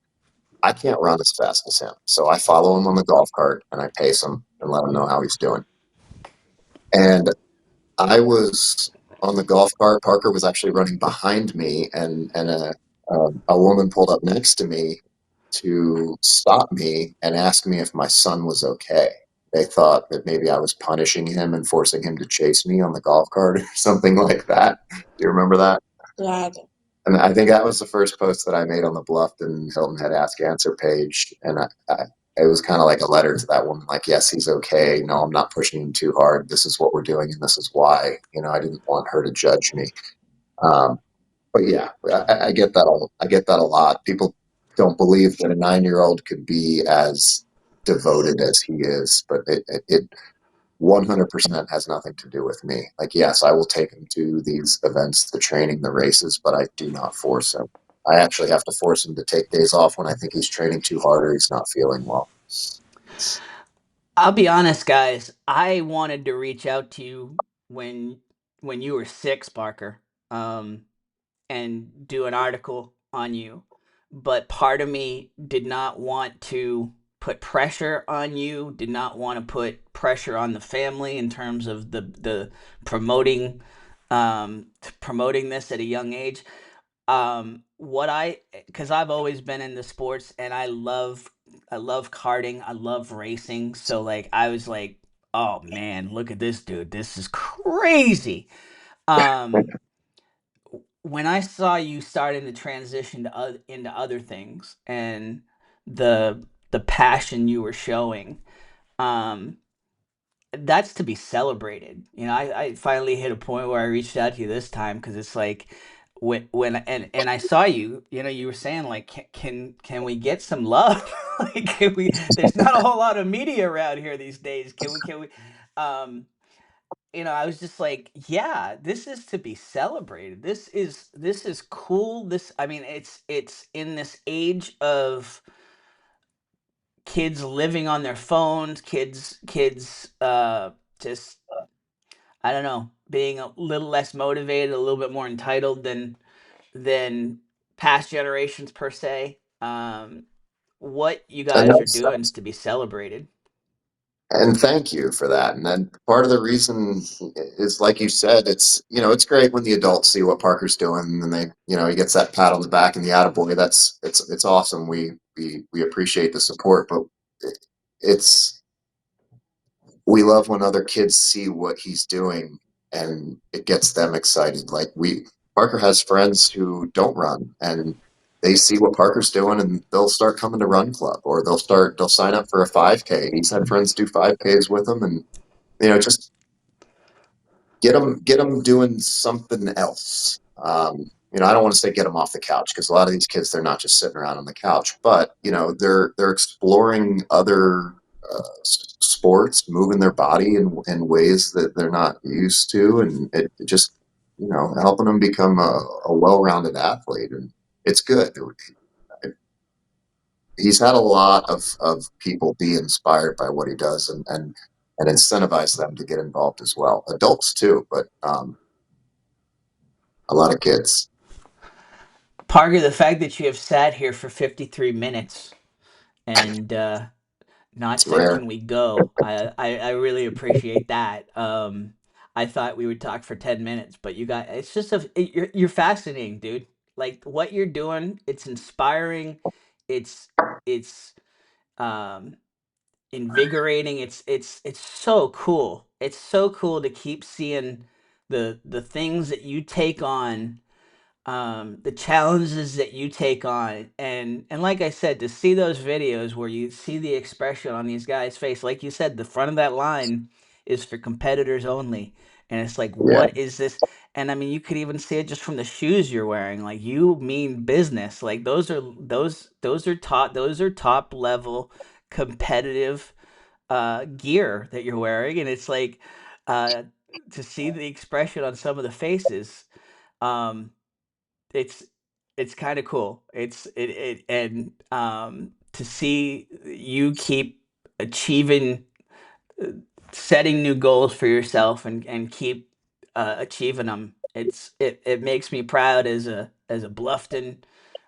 I can't run as fast as him. So I follow him on the golf cart and I pace him and let him know how he's doing. And I was on the golf cart. Parker was actually running behind me, and a woman pulled up next to me to stop me and ask me if my son was okay. They thought that maybe I was punishing him and forcing him to chase me on the golf cart or something like that. Do you remember that? Yeah, I do. And I think that was the first post that I made on the Bluffton Hilton Head Ask Answer page. And it was kind of like a letter to that woman, like, yes, he's okay. No, I'm not pushing him too hard. This is what we're doing, and this is why. I didn't want her to judge me. Um, but yeah, I get that. I get that a lot. People don't believe that a 9-year-old could be as devoted as he is, but it 100% has nothing to do with me. Like, yes, I will take him to these events, the training, the races, but I do not force him. I actually have to force him to take days off when I think he's training too hard or he's not feeling well. I'll be honest, guys. I wanted to reach out to you when when you were 6, Parker, um, and do an article on you. But part of me did not want to put pressure on you, did not want to put pressure on the family in terms of the promoting promoting this at a young age. What I Because I've always been into sports and I love karting, I love racing. So like I was like, oh man, look at this dude, this is crazy. um when I saw you starting to transition to into other things and the passion you were showing, um that's to be celebrated. I finally hit a point where I reached out to you this time because it's like when and I saw you. You were saying like, can we get some love? Like, can we? There's not a whole lot of media around here these days. Can we? Um, I was just like, yeah, this is to be celebrated. This is cool. I mean, it's in this age of kids living on their phones, kids just, I don't know, being a little less motivated, a little bit more entitled than past generations per se. What you And guys are doing is to be celebrated. thank you for that. And then part of the reason is, like you said, it's great when the adults see what Parker's doing and he gets that pat on the back and the attaboy. It's awesome. We appreciate the support, but it's we love when other kids see what he's doing and it gets them excited. Like, Parker has friends who don't run, and they see what Parker's doing and they'll start coming to run club, or they'll sign up for a 5K. He's had friends do 5Ks with him, and just get them doing something else. I don't want to say get them off the couch, because a lot of these kids, they're not just sitting around on the couch, but they're exploring other sports, moving their body in ways that they're not used to, and it just helping them become a well-rounded athlete, and it's good. He's had a lot of people be inspired by what he does, and incentivize them to get involved as well. Adults too, but a lot of kids. Parker, the fact that you have sat here for 53 minutes and not It's said, rare. "Can we go?" I really appreciate that. I thought we would talk for 10 minutes, but you got it's just you're fascinating, dude. Like what you're doing, it's inspiring. It's it's um invigorating. It's so cool. It's so cool to keep seeing the things that you take on, the challenges that you take on, and like I said, to see those videos where you see the expression on these guys' face, like you said, the front of that line is for competitors only, and it's like, Yeah, what is this? And I mean, you could even see it just from the shoes you're wearing. Like, you mean business. Like, those are top level competitive gear that you're wearing, and it's like, uh to see the expression on some of the faces. um it's it's kind of cool. And to see you keep achieving, uh, setting new goals for yourself and keep achieving them. It makes me proud as a Bluffton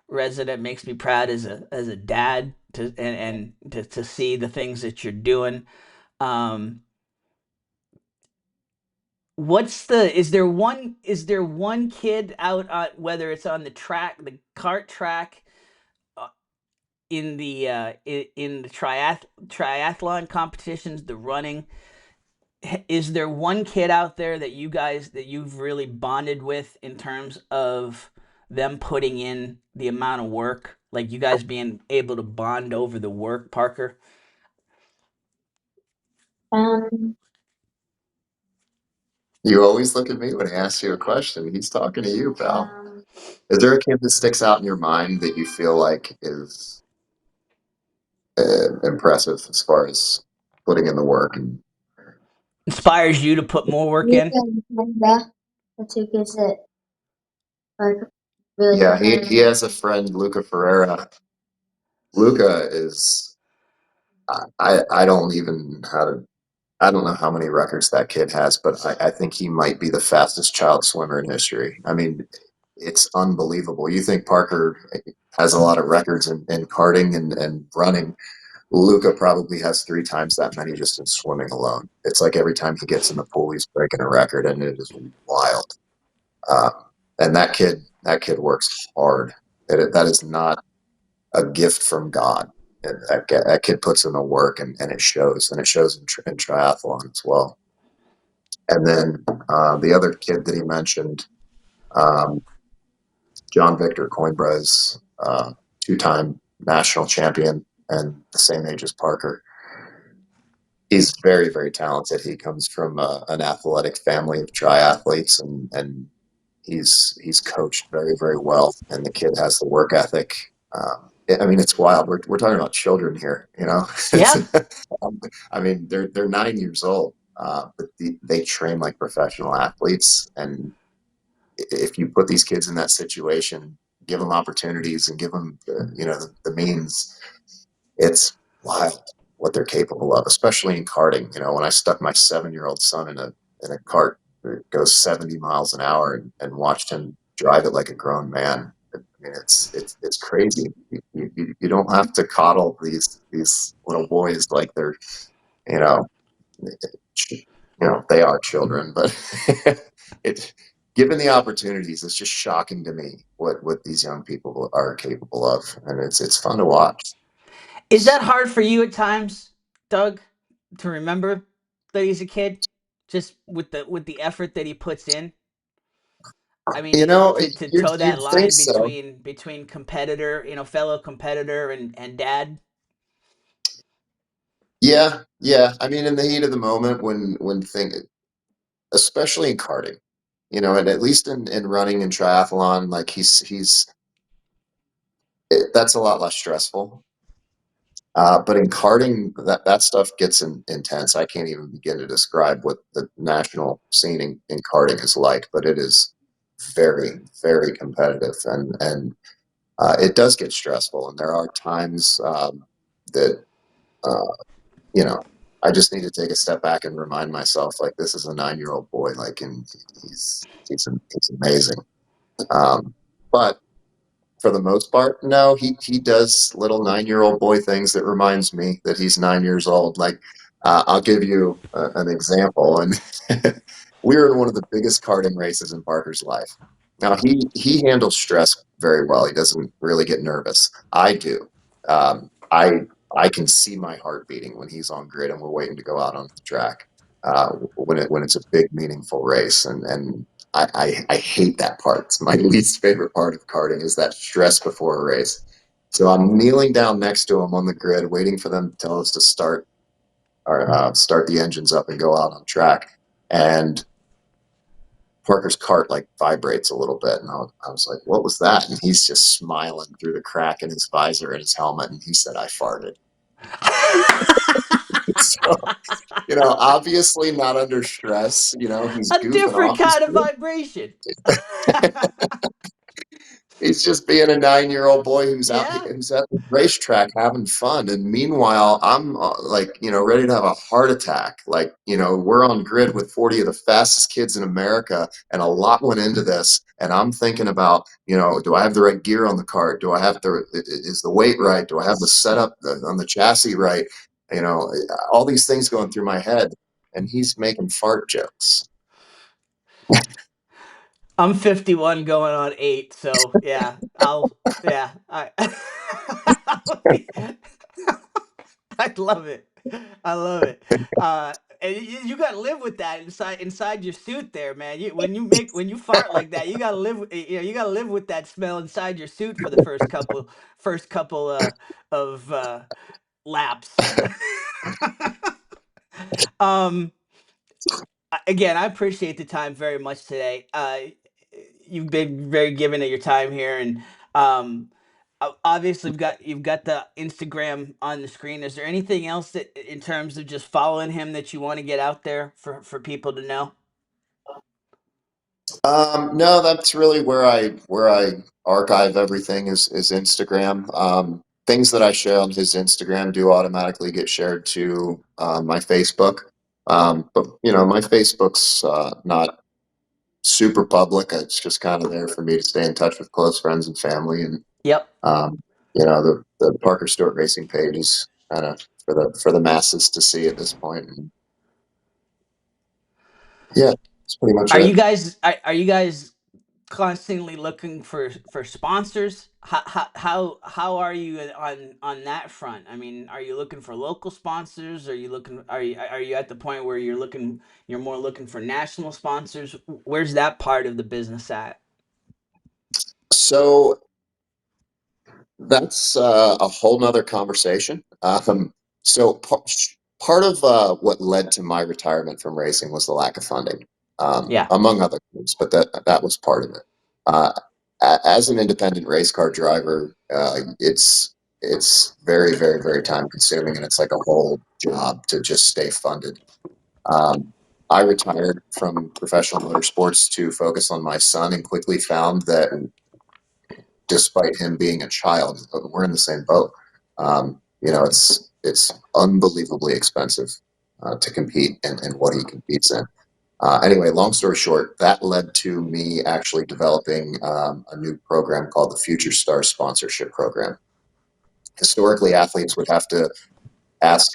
resident. Makes me proud as a dad to see the things that you're doing. Um, What's the is there one kid out, whether it's on the track, the kart track, uh, in the triathlon competitions, the running, is there one kid out there that you've really bonded with in terms of them putting in the amount of work, like you guys being able to bond over the work, Parker? Um, You always look at me when I ask you a question. He's talking to you, pal. um, Is there a kid that sticks out in your mind that you feel like is impressive as far as putting in the work? And Inspires you to put more work Luca in? and Linda, the two kids that are really yeah, good. he has a friend, Luca Ferreira. Luca is I don't even how to I don't know how many records that kid has, but I think he might be the fastest child swimmer in history. I mean, it's unbelievable. You think Parker has a lot of records in karting and running. Luca probably has 3 times that many just in swimming alone. It's like every time he gets in the pool, he's breaking a record, and it is wild. Uh, and that kid works hard. That is not a gift from God. And that kid puts in the work, and it shows, and it shows in triathlon as well. And then the other kid that he mentioned, um, John Victor Coimbra, is 2-time national champion and the same age as Parker. He's very, very talented. He comes from an athletic family of triathletes, and he's coached very, very well. And the kid has the work ethic. I mean, it's wild. We're talking about children here, you know. Yeah. I mean, they're 9 years old, but they train like professional athletes. And if you put these kids in that situation, give them opportunities and give them the means, it's wild what they're capable of, especially in karting. When I stuck my 7-year-old son in a cart that goes 70 miles an hour and watched him drive it like a grown man. I mean, it's crazy. You don't have to coddle these little boys like they're you know they are children, but it given the opportunities, it's just shocking to me what these young people are capable of, and it's fun to watch. Is that hard for you at times, Doug, to remember that he's a kid? Just with the effort that he puts in? I mean, You know, to you'd toe that you'd think line so. between competitor, fellow competitor and dad. Yeah, yeah. I mean, in the heat of the moment, when thing, especially in karting, and at least in running and triathlon, like that's a lot less stressful. But in karting, that stuff gets intense. I can't even begin to describe what the national scene in karting is like, but it is very, very competitive, and it does get stressful. And there are times that uh, you know, I just need to take a step back and remind myself, like, this is a 9-year-old boy, like, and he's amazing. But for the most part, no, he does little 9-year-old boy things that reminds me that he's 9 years old. Like, I'll give you an example, and we were in one of the biggest karting races in Parker's life. Now he handles stress very well. He doesn't really get nervous. I do. I can see my heart beating when he's on grid and we're waiting to go out on the track. When it's a big meaningful race, and I hate that part. It's my least favorite part of karting is that stress before a race. So I'm kneeling down next to him on the grid, waiting for them to tell us to start or start the engines up and go out on track. And Parker's cart like vibrates a little bit, and I was like, "What was that?" And he's just smiling through the crack in his visor and his helmet, and he said, "I farted." So, obviously not under stress. He's A goofing different off. kind of vibration. He's just being a 9-year-old boy who's out Yeah. who's at the racetrack having fun. And meanwhile, I'm like, ready to have a heart attack. Like, we're on grid with 40 of the fastest kids in America, and a lot went into this. And I'm thinking about, do I have the right gear on the cart? Do I have is the weight right? Do I have the setup on the chassis right? All these things going through my head, and he's making fart jokes. I'm 51 going on 8, so yeah, yeah, I love it. I love it. And you gotta live with that inside your suit there, man. When you fart like that, you gotta you gotta live with that smell inside your suit for the first couple of laps. um Again, I appreciate the time very much today. You've been very giving of your time here, and um, obviously you've got the Instagram on the screen. Is there anything else that, in terms of just following him, that you want to get out there for people to know? No, that's really where I archive everything is Instagram. Things that I share on his Instagram do automatically get shared to my Facebook. But my Facebook's not super public. It's just kind of there for me to stay in touch with close friends and family. And Yep. um, the Parker Stewart Racing page is kind of for the masses to see at this point. And yeah, that's pretty much Are you it. guys are you guys constantly looking for sponsors? How are you on that front? I mean, are you looking for local sponsors? Are you at the point where you're more looking for national sponsors? Where's that part of the business at? So that's a whole nother conversation. So part of what led to my retirement from racing was the lack of funding, Yeah. among other things, but that was part of it. Uh, as an independent race car driver, it's very, very, very time consuming, and it's like a whole job to just stay funded. Um, I retired from professional motorsports to focus on my son, and quickly found that despite him being a child, we're in the same boat. It's unbelievably expensive to compete in what he competes in. Anyway, long story short, that led to me actually developing a new program called the Future Star Sponsorship Program. Historically, athletes would have to ask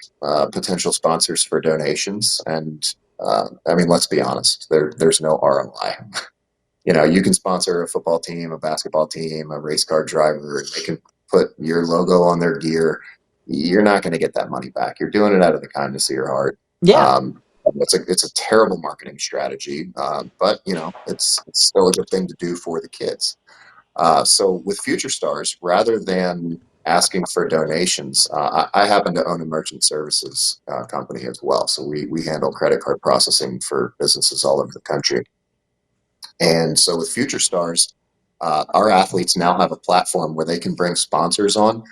potential sponsors for donations, and I mean, let's be honest, there's no ROI. You can sponsor a football team, a basketball team, a race car driver, and they can put your logo on their gear. You're not going to get that money back. You're doing it out of the kindness of your heart. Yeah. It's a terrible marketing strategy, but it's still a good thing to do for the kids. So with Future Stars, rather than asking for donations, I happen to own a merchant services company as well. So we handle credit card processing for businesses all over the country. And so with Future Stars, our athletes now have a platform where they can bring sponsors on,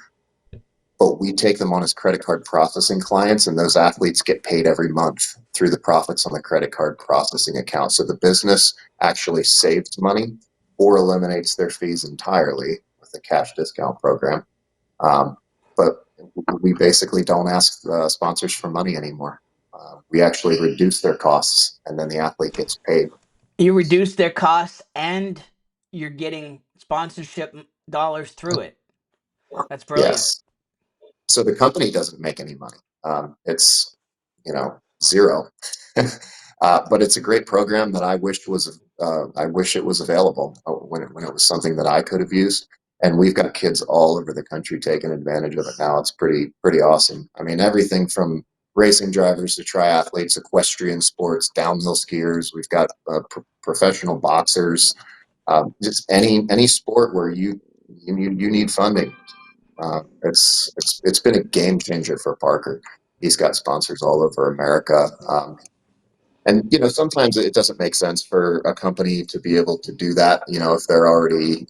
but we take them on as credit card processing clients, and those athletes get paid every month through the profits on the credit card processing account. So the business actually saves money or eliminates their fees entirely with the cash discount program. But we basically don't ask sponsors for money anymore. We actually reduce their costs, and then the athlete gets paid. You reduce their costs and you're getting sponsorship dollars through it. That's brilliant. Yes. So the company doesn't make any money. It's zero. But it's a great program that I wish it was available when it was something that I could have used. And we've got kids all over the country taking advantage of it now. It's pretty awesome. I mean, everything from racing drivers to triathletes, equestrian sports, downhill skiers. We've got professional boxers. Just any sport where you need funding. It's been a game changer for Parker. He's got sponsors all over America, and sometimes it doesn't make sense for a company to be able to do that. If they're already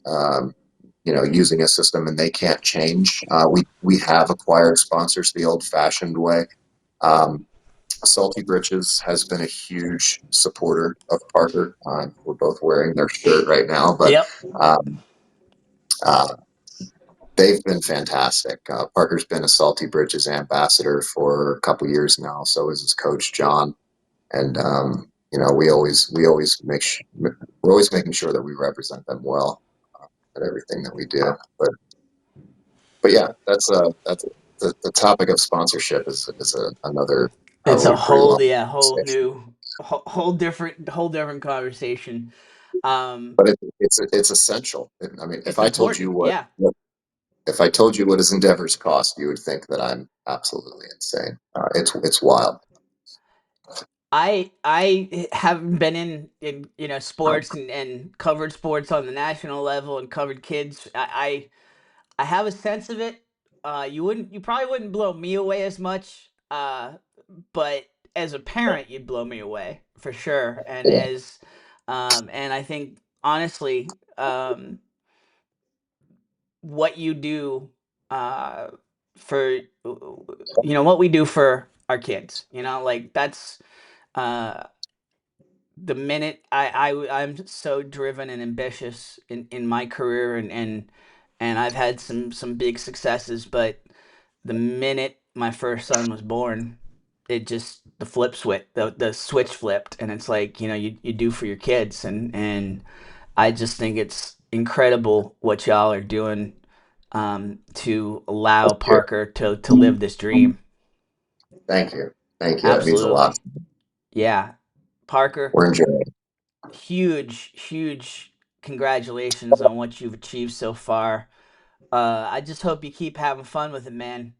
using a system and they can't change. We have acquired sponsors the old-fashioned way. Um, Salty Britches has been a huge supporter of Parker. We're both wearing their shirt right now, but Yep. um, uh, they've been fantastic. Parker's been a Salty Bridges ambassador for a couple years now. So is his coach John, and we always we're always making sure that we represent them well at everything that we do. But yeah, that's the topic of sponsorship is another It's probably a pretty long whole conversation. new, whole different conversation. But it's essential. I mean, It's important. Yeah. if I told you what his endeavors cost, you would think that I'm absolutely insane. It's wild. I haven't been in sports and covered sports on the national level and covered kids. I have a sense of it. You probably wouldn't blow me away as much. But as a parent, you'd blow me away for sure. Yeah, And I think honestly, what you do, uh, for what we do for our kids, like that's, uh, the minute I'm so driven and ambitious in my career, and I've had some big successes, but the minute my first son was born, it just the switch flipped, and it's like, you do for your kids, and I just think it's incredible what y'all are doing, to allow sure. Parker to live this dream. Thank you. Thank you. That means a lot. Absolutely. Yeah. Parker, We're enjoying it. huge congratulations on what you've achieved so far. I just hope you keep having fun with it, man.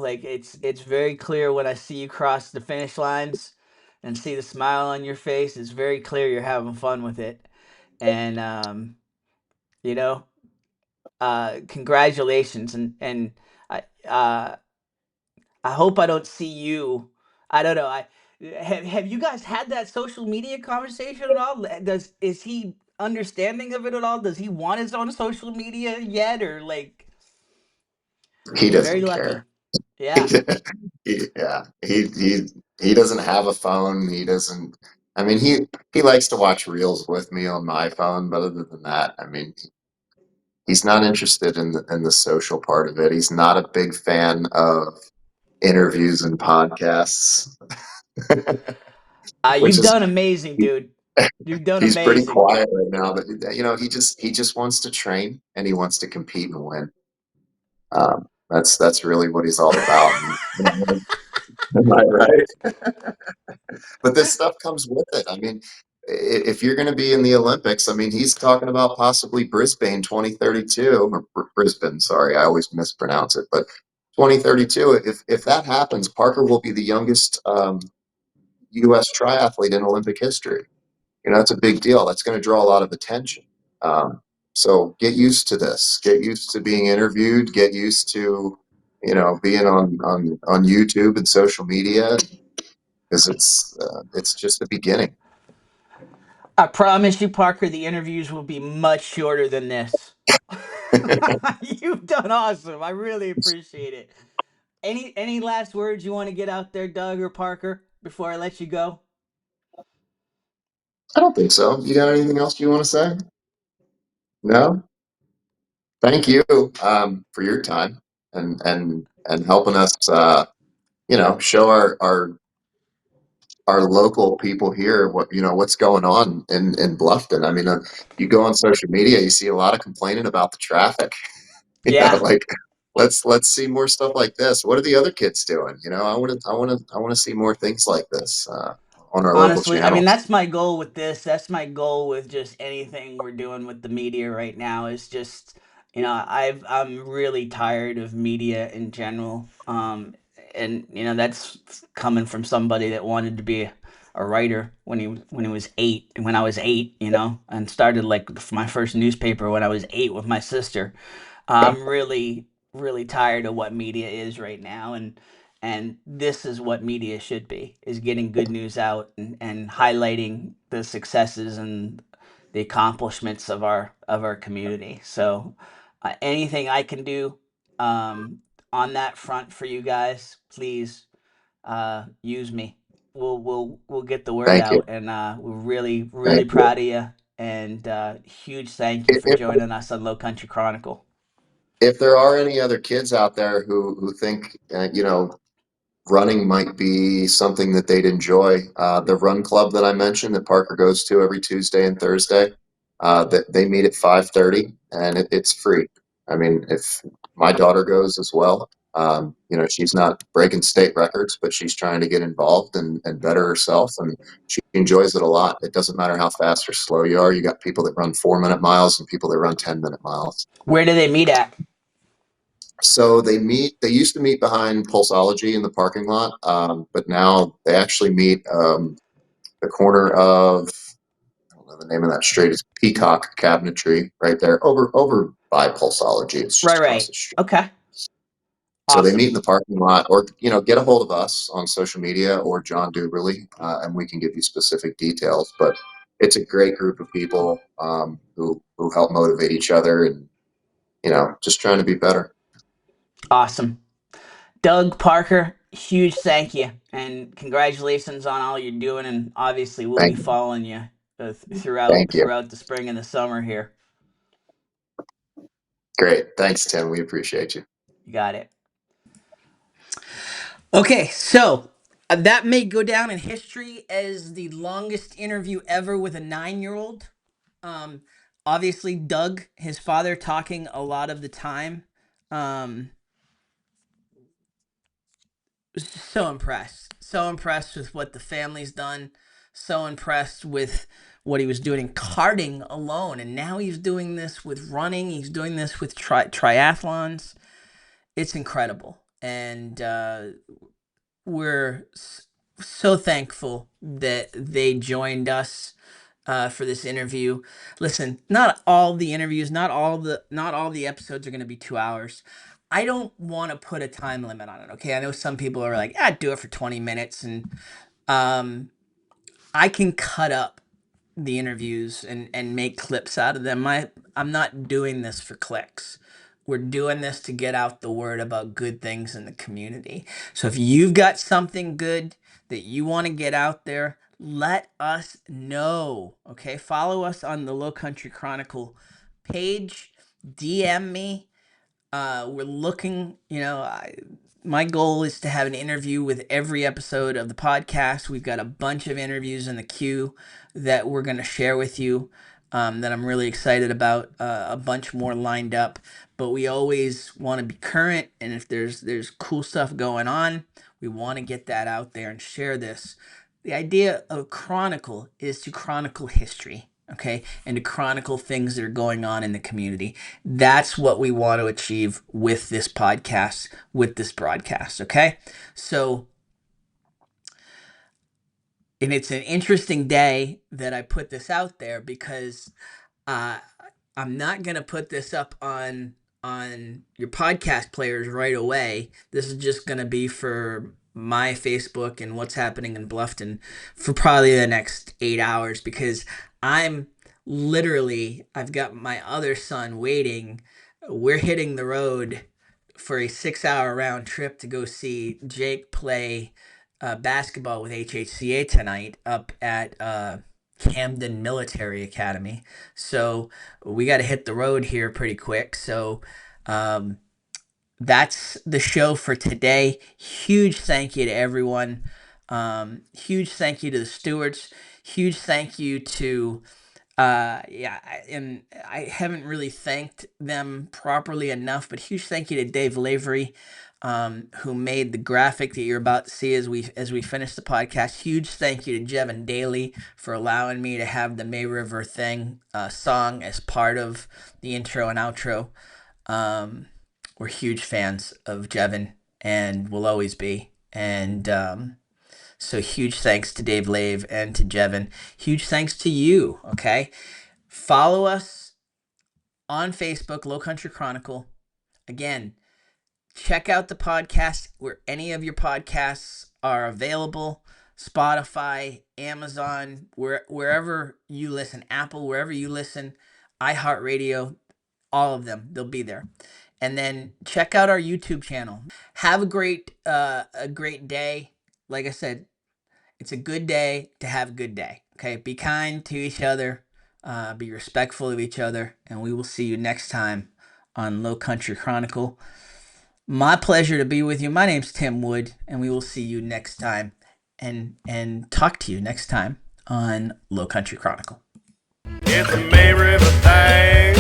Like it's very clear when I see you cross the finish lines and see the smile on your face. It's very clear you're having fun with it, and you know, congratulations, and I uh, I hope I don't see you. I don't know. I have you guys had that social media conversation at all? Is he understanding of it at all? Does he want his own social media yet, or like? He Very doesn't care. lucky. Yeah. Yeah, he doesn't have a phone. He doesn't. I mean, he likes to watch reels with me on my phone, but other than that, I mean, he's not interested in the social part of it. He's not a big fan of interviews and podcasts, which You've is done amazing, dude. You've done he's pretty amazing. quiet right now. But he just wants to train and he wants to compete and win. That's really what he's all about. Am I right? But this stuff comes with it. I mean, if you're going to be in the Olympics, I mean, he's talking about possibly Brisbane 2032 or Brisbane. Sorry, I always mispronounce it, but 2032. If that happens, Parker will be the youngest U.S. triathlete in Olympic history. That's a big deal. That's going to draw a lot of attention. Um, so get used to this. Get used to being interviewed. Get used to being on YouTube and social media because it's just the beginning. I promise you, Parker, the interviews will be much shorter than this. You've done awesome. I really appreciate it. Any last words you want to get out there, Doug or Parker, before I let you go? I don't think so. You got anything else you want to say? No. Thank you for your time and helping us. Show our local people here what's going on in Bluffton. I mean, you go on social media, you see a lot of complaining about the traffic. Yeah. Like let's see more stuff like this. What are the other kids doing? I want to see more things like this on our local Honestly, I mean, channels. that's my goal with this. That's my goal with just anything we're doing with the media right now is just, I'm really tired of media in general. And that's coming from somebody that wanted to be a writer when he was 8, when I was 8, and started like my first newspaper when I was 8 with my sister. I'm really tired of what media is right now, and this is what media should be, is getting good news out, and highlighting the successes and the accomplishments of our community. So anything I can do, on that front for you guys, please, use me. We'll get the word Thank you. out, and we're really Thank you. proud of you, and huge thank you If, for joining us on Lowcountry Chronicle. if there are any other kids out there who think running might be something that they'd enjoy. The run club that I mentioned that Parker goes to every Tuesday and Thursday, that they meet at 5:30 and it's free. I mean, if my daughter goes as well, she's not breaking state records, but she's trying to get involved and better herself, and she enjoys it a lot. It doesn't matter how fast or slow you are. You got people that run 4-minute miles and people that run 10-minute miles. Where do they meet at? So they meet. They used to meet behind Pulsology in the parking lot, but now they actually meet the corner of, I don't know the name of that street. It's Peacock Cabinetry right there, over by Pulsology. It's just across Right. the street. Okay. So they Awesome. meet in the parking lot, or get a hold of us on social media or John Duberly, and we can give you specific details. But it's a great group of people who help motivate each other, and just trying to be better. Awesome. Doug Parker, huge thank you and congratulations on all you're doing. And obviously, we'll be Thank you. following you throughout Thank you. throughout the spring and the summer here. Great. Thanks, Tim. We appreciate you. You got it. Okay, so that may go down in history as the longest interview ever with a 9-year-old. Um, Obviously, Doug, his father, talking a lot of the time. Was just so impressed with what the family's done, so impressed with what he was doing in karting alone, and now he's doing this with running, he's doing this with triathlons. It's incredible, and we're so thankful that they joined us for this interview. Listen, not all the interviews, not all the episodes are going to be 2 hours. I don't want to put a time limit on it. Okay, I know some people are like, do it for 20 minutes, and I can cut up the interviews and make clips out of them. I'm not doing this for clicks. We're doing this to get out the word about good things in the community. So if you've got something good that you want to get out there, let us know. Okay, follow us on the Lowcountry Chronicle page. DM me. We're looking, my goal is to have an interview with every episode of the podcast. We've got a bunch of interviews in the queue that we're going to share with you, that I'm really excited about, a bunch more lined up. But we always want to be current, and if there's cool stuff going on, we want to get that out there and share this. The idea of chronicle is to chronicle history, okay, and to chronicle things that are going on in the community. That's what we want to achieve with this podcast, with this broadcast, okay? So, and it's an interesting day that I put this out there because uh, I'm not gonna put this up on your podcast players right away. This is just gonna be for my Facebook and what's happening in Bluffton for probably the next 8 hours because I'm I've got my other son waiting. We're hitting the road for a 6-hour round trip to go see Jake play basketball with HHCA tonight up at Camden Military Academy. So we got to hit the road here pretty quick. So that's the show for today. Huge thank you to everyone. Huge thank you to the Stewarts. Huge thank you to and I haven't really thanked them properly enough, but huge thank you to Dave Lavery, who made the graphic that you're about to see as we finish the podcast. Huge thank you to Jevin Daly for allowing me to have the May River Thing song as part of the intro and outro. We're huge fans of Jevin and will always be. And so huge thanks to Dave Lave and to Jevin. Huge thanks to you, okay? Follow us on Facebook, Lowcountry Chronicle. Again, check out the podcast where any of your podcasts are available. Spotify, Amazon, wherever you listen, Apple, wherever you listen, iHeartRadio, all of them, they'll be there. And then check out our YouTube channel. Have a great day. Like I said, it's a good day to have a good day. Okay, be kind to each other, be respectful of each other, and we will see you next time on Lowcountry Chronicle. My pleasure to be with you. My name's Tim Wood, and we will see you next time, and talk to you next time on Lowcountry Chronicle. It's a May River thing.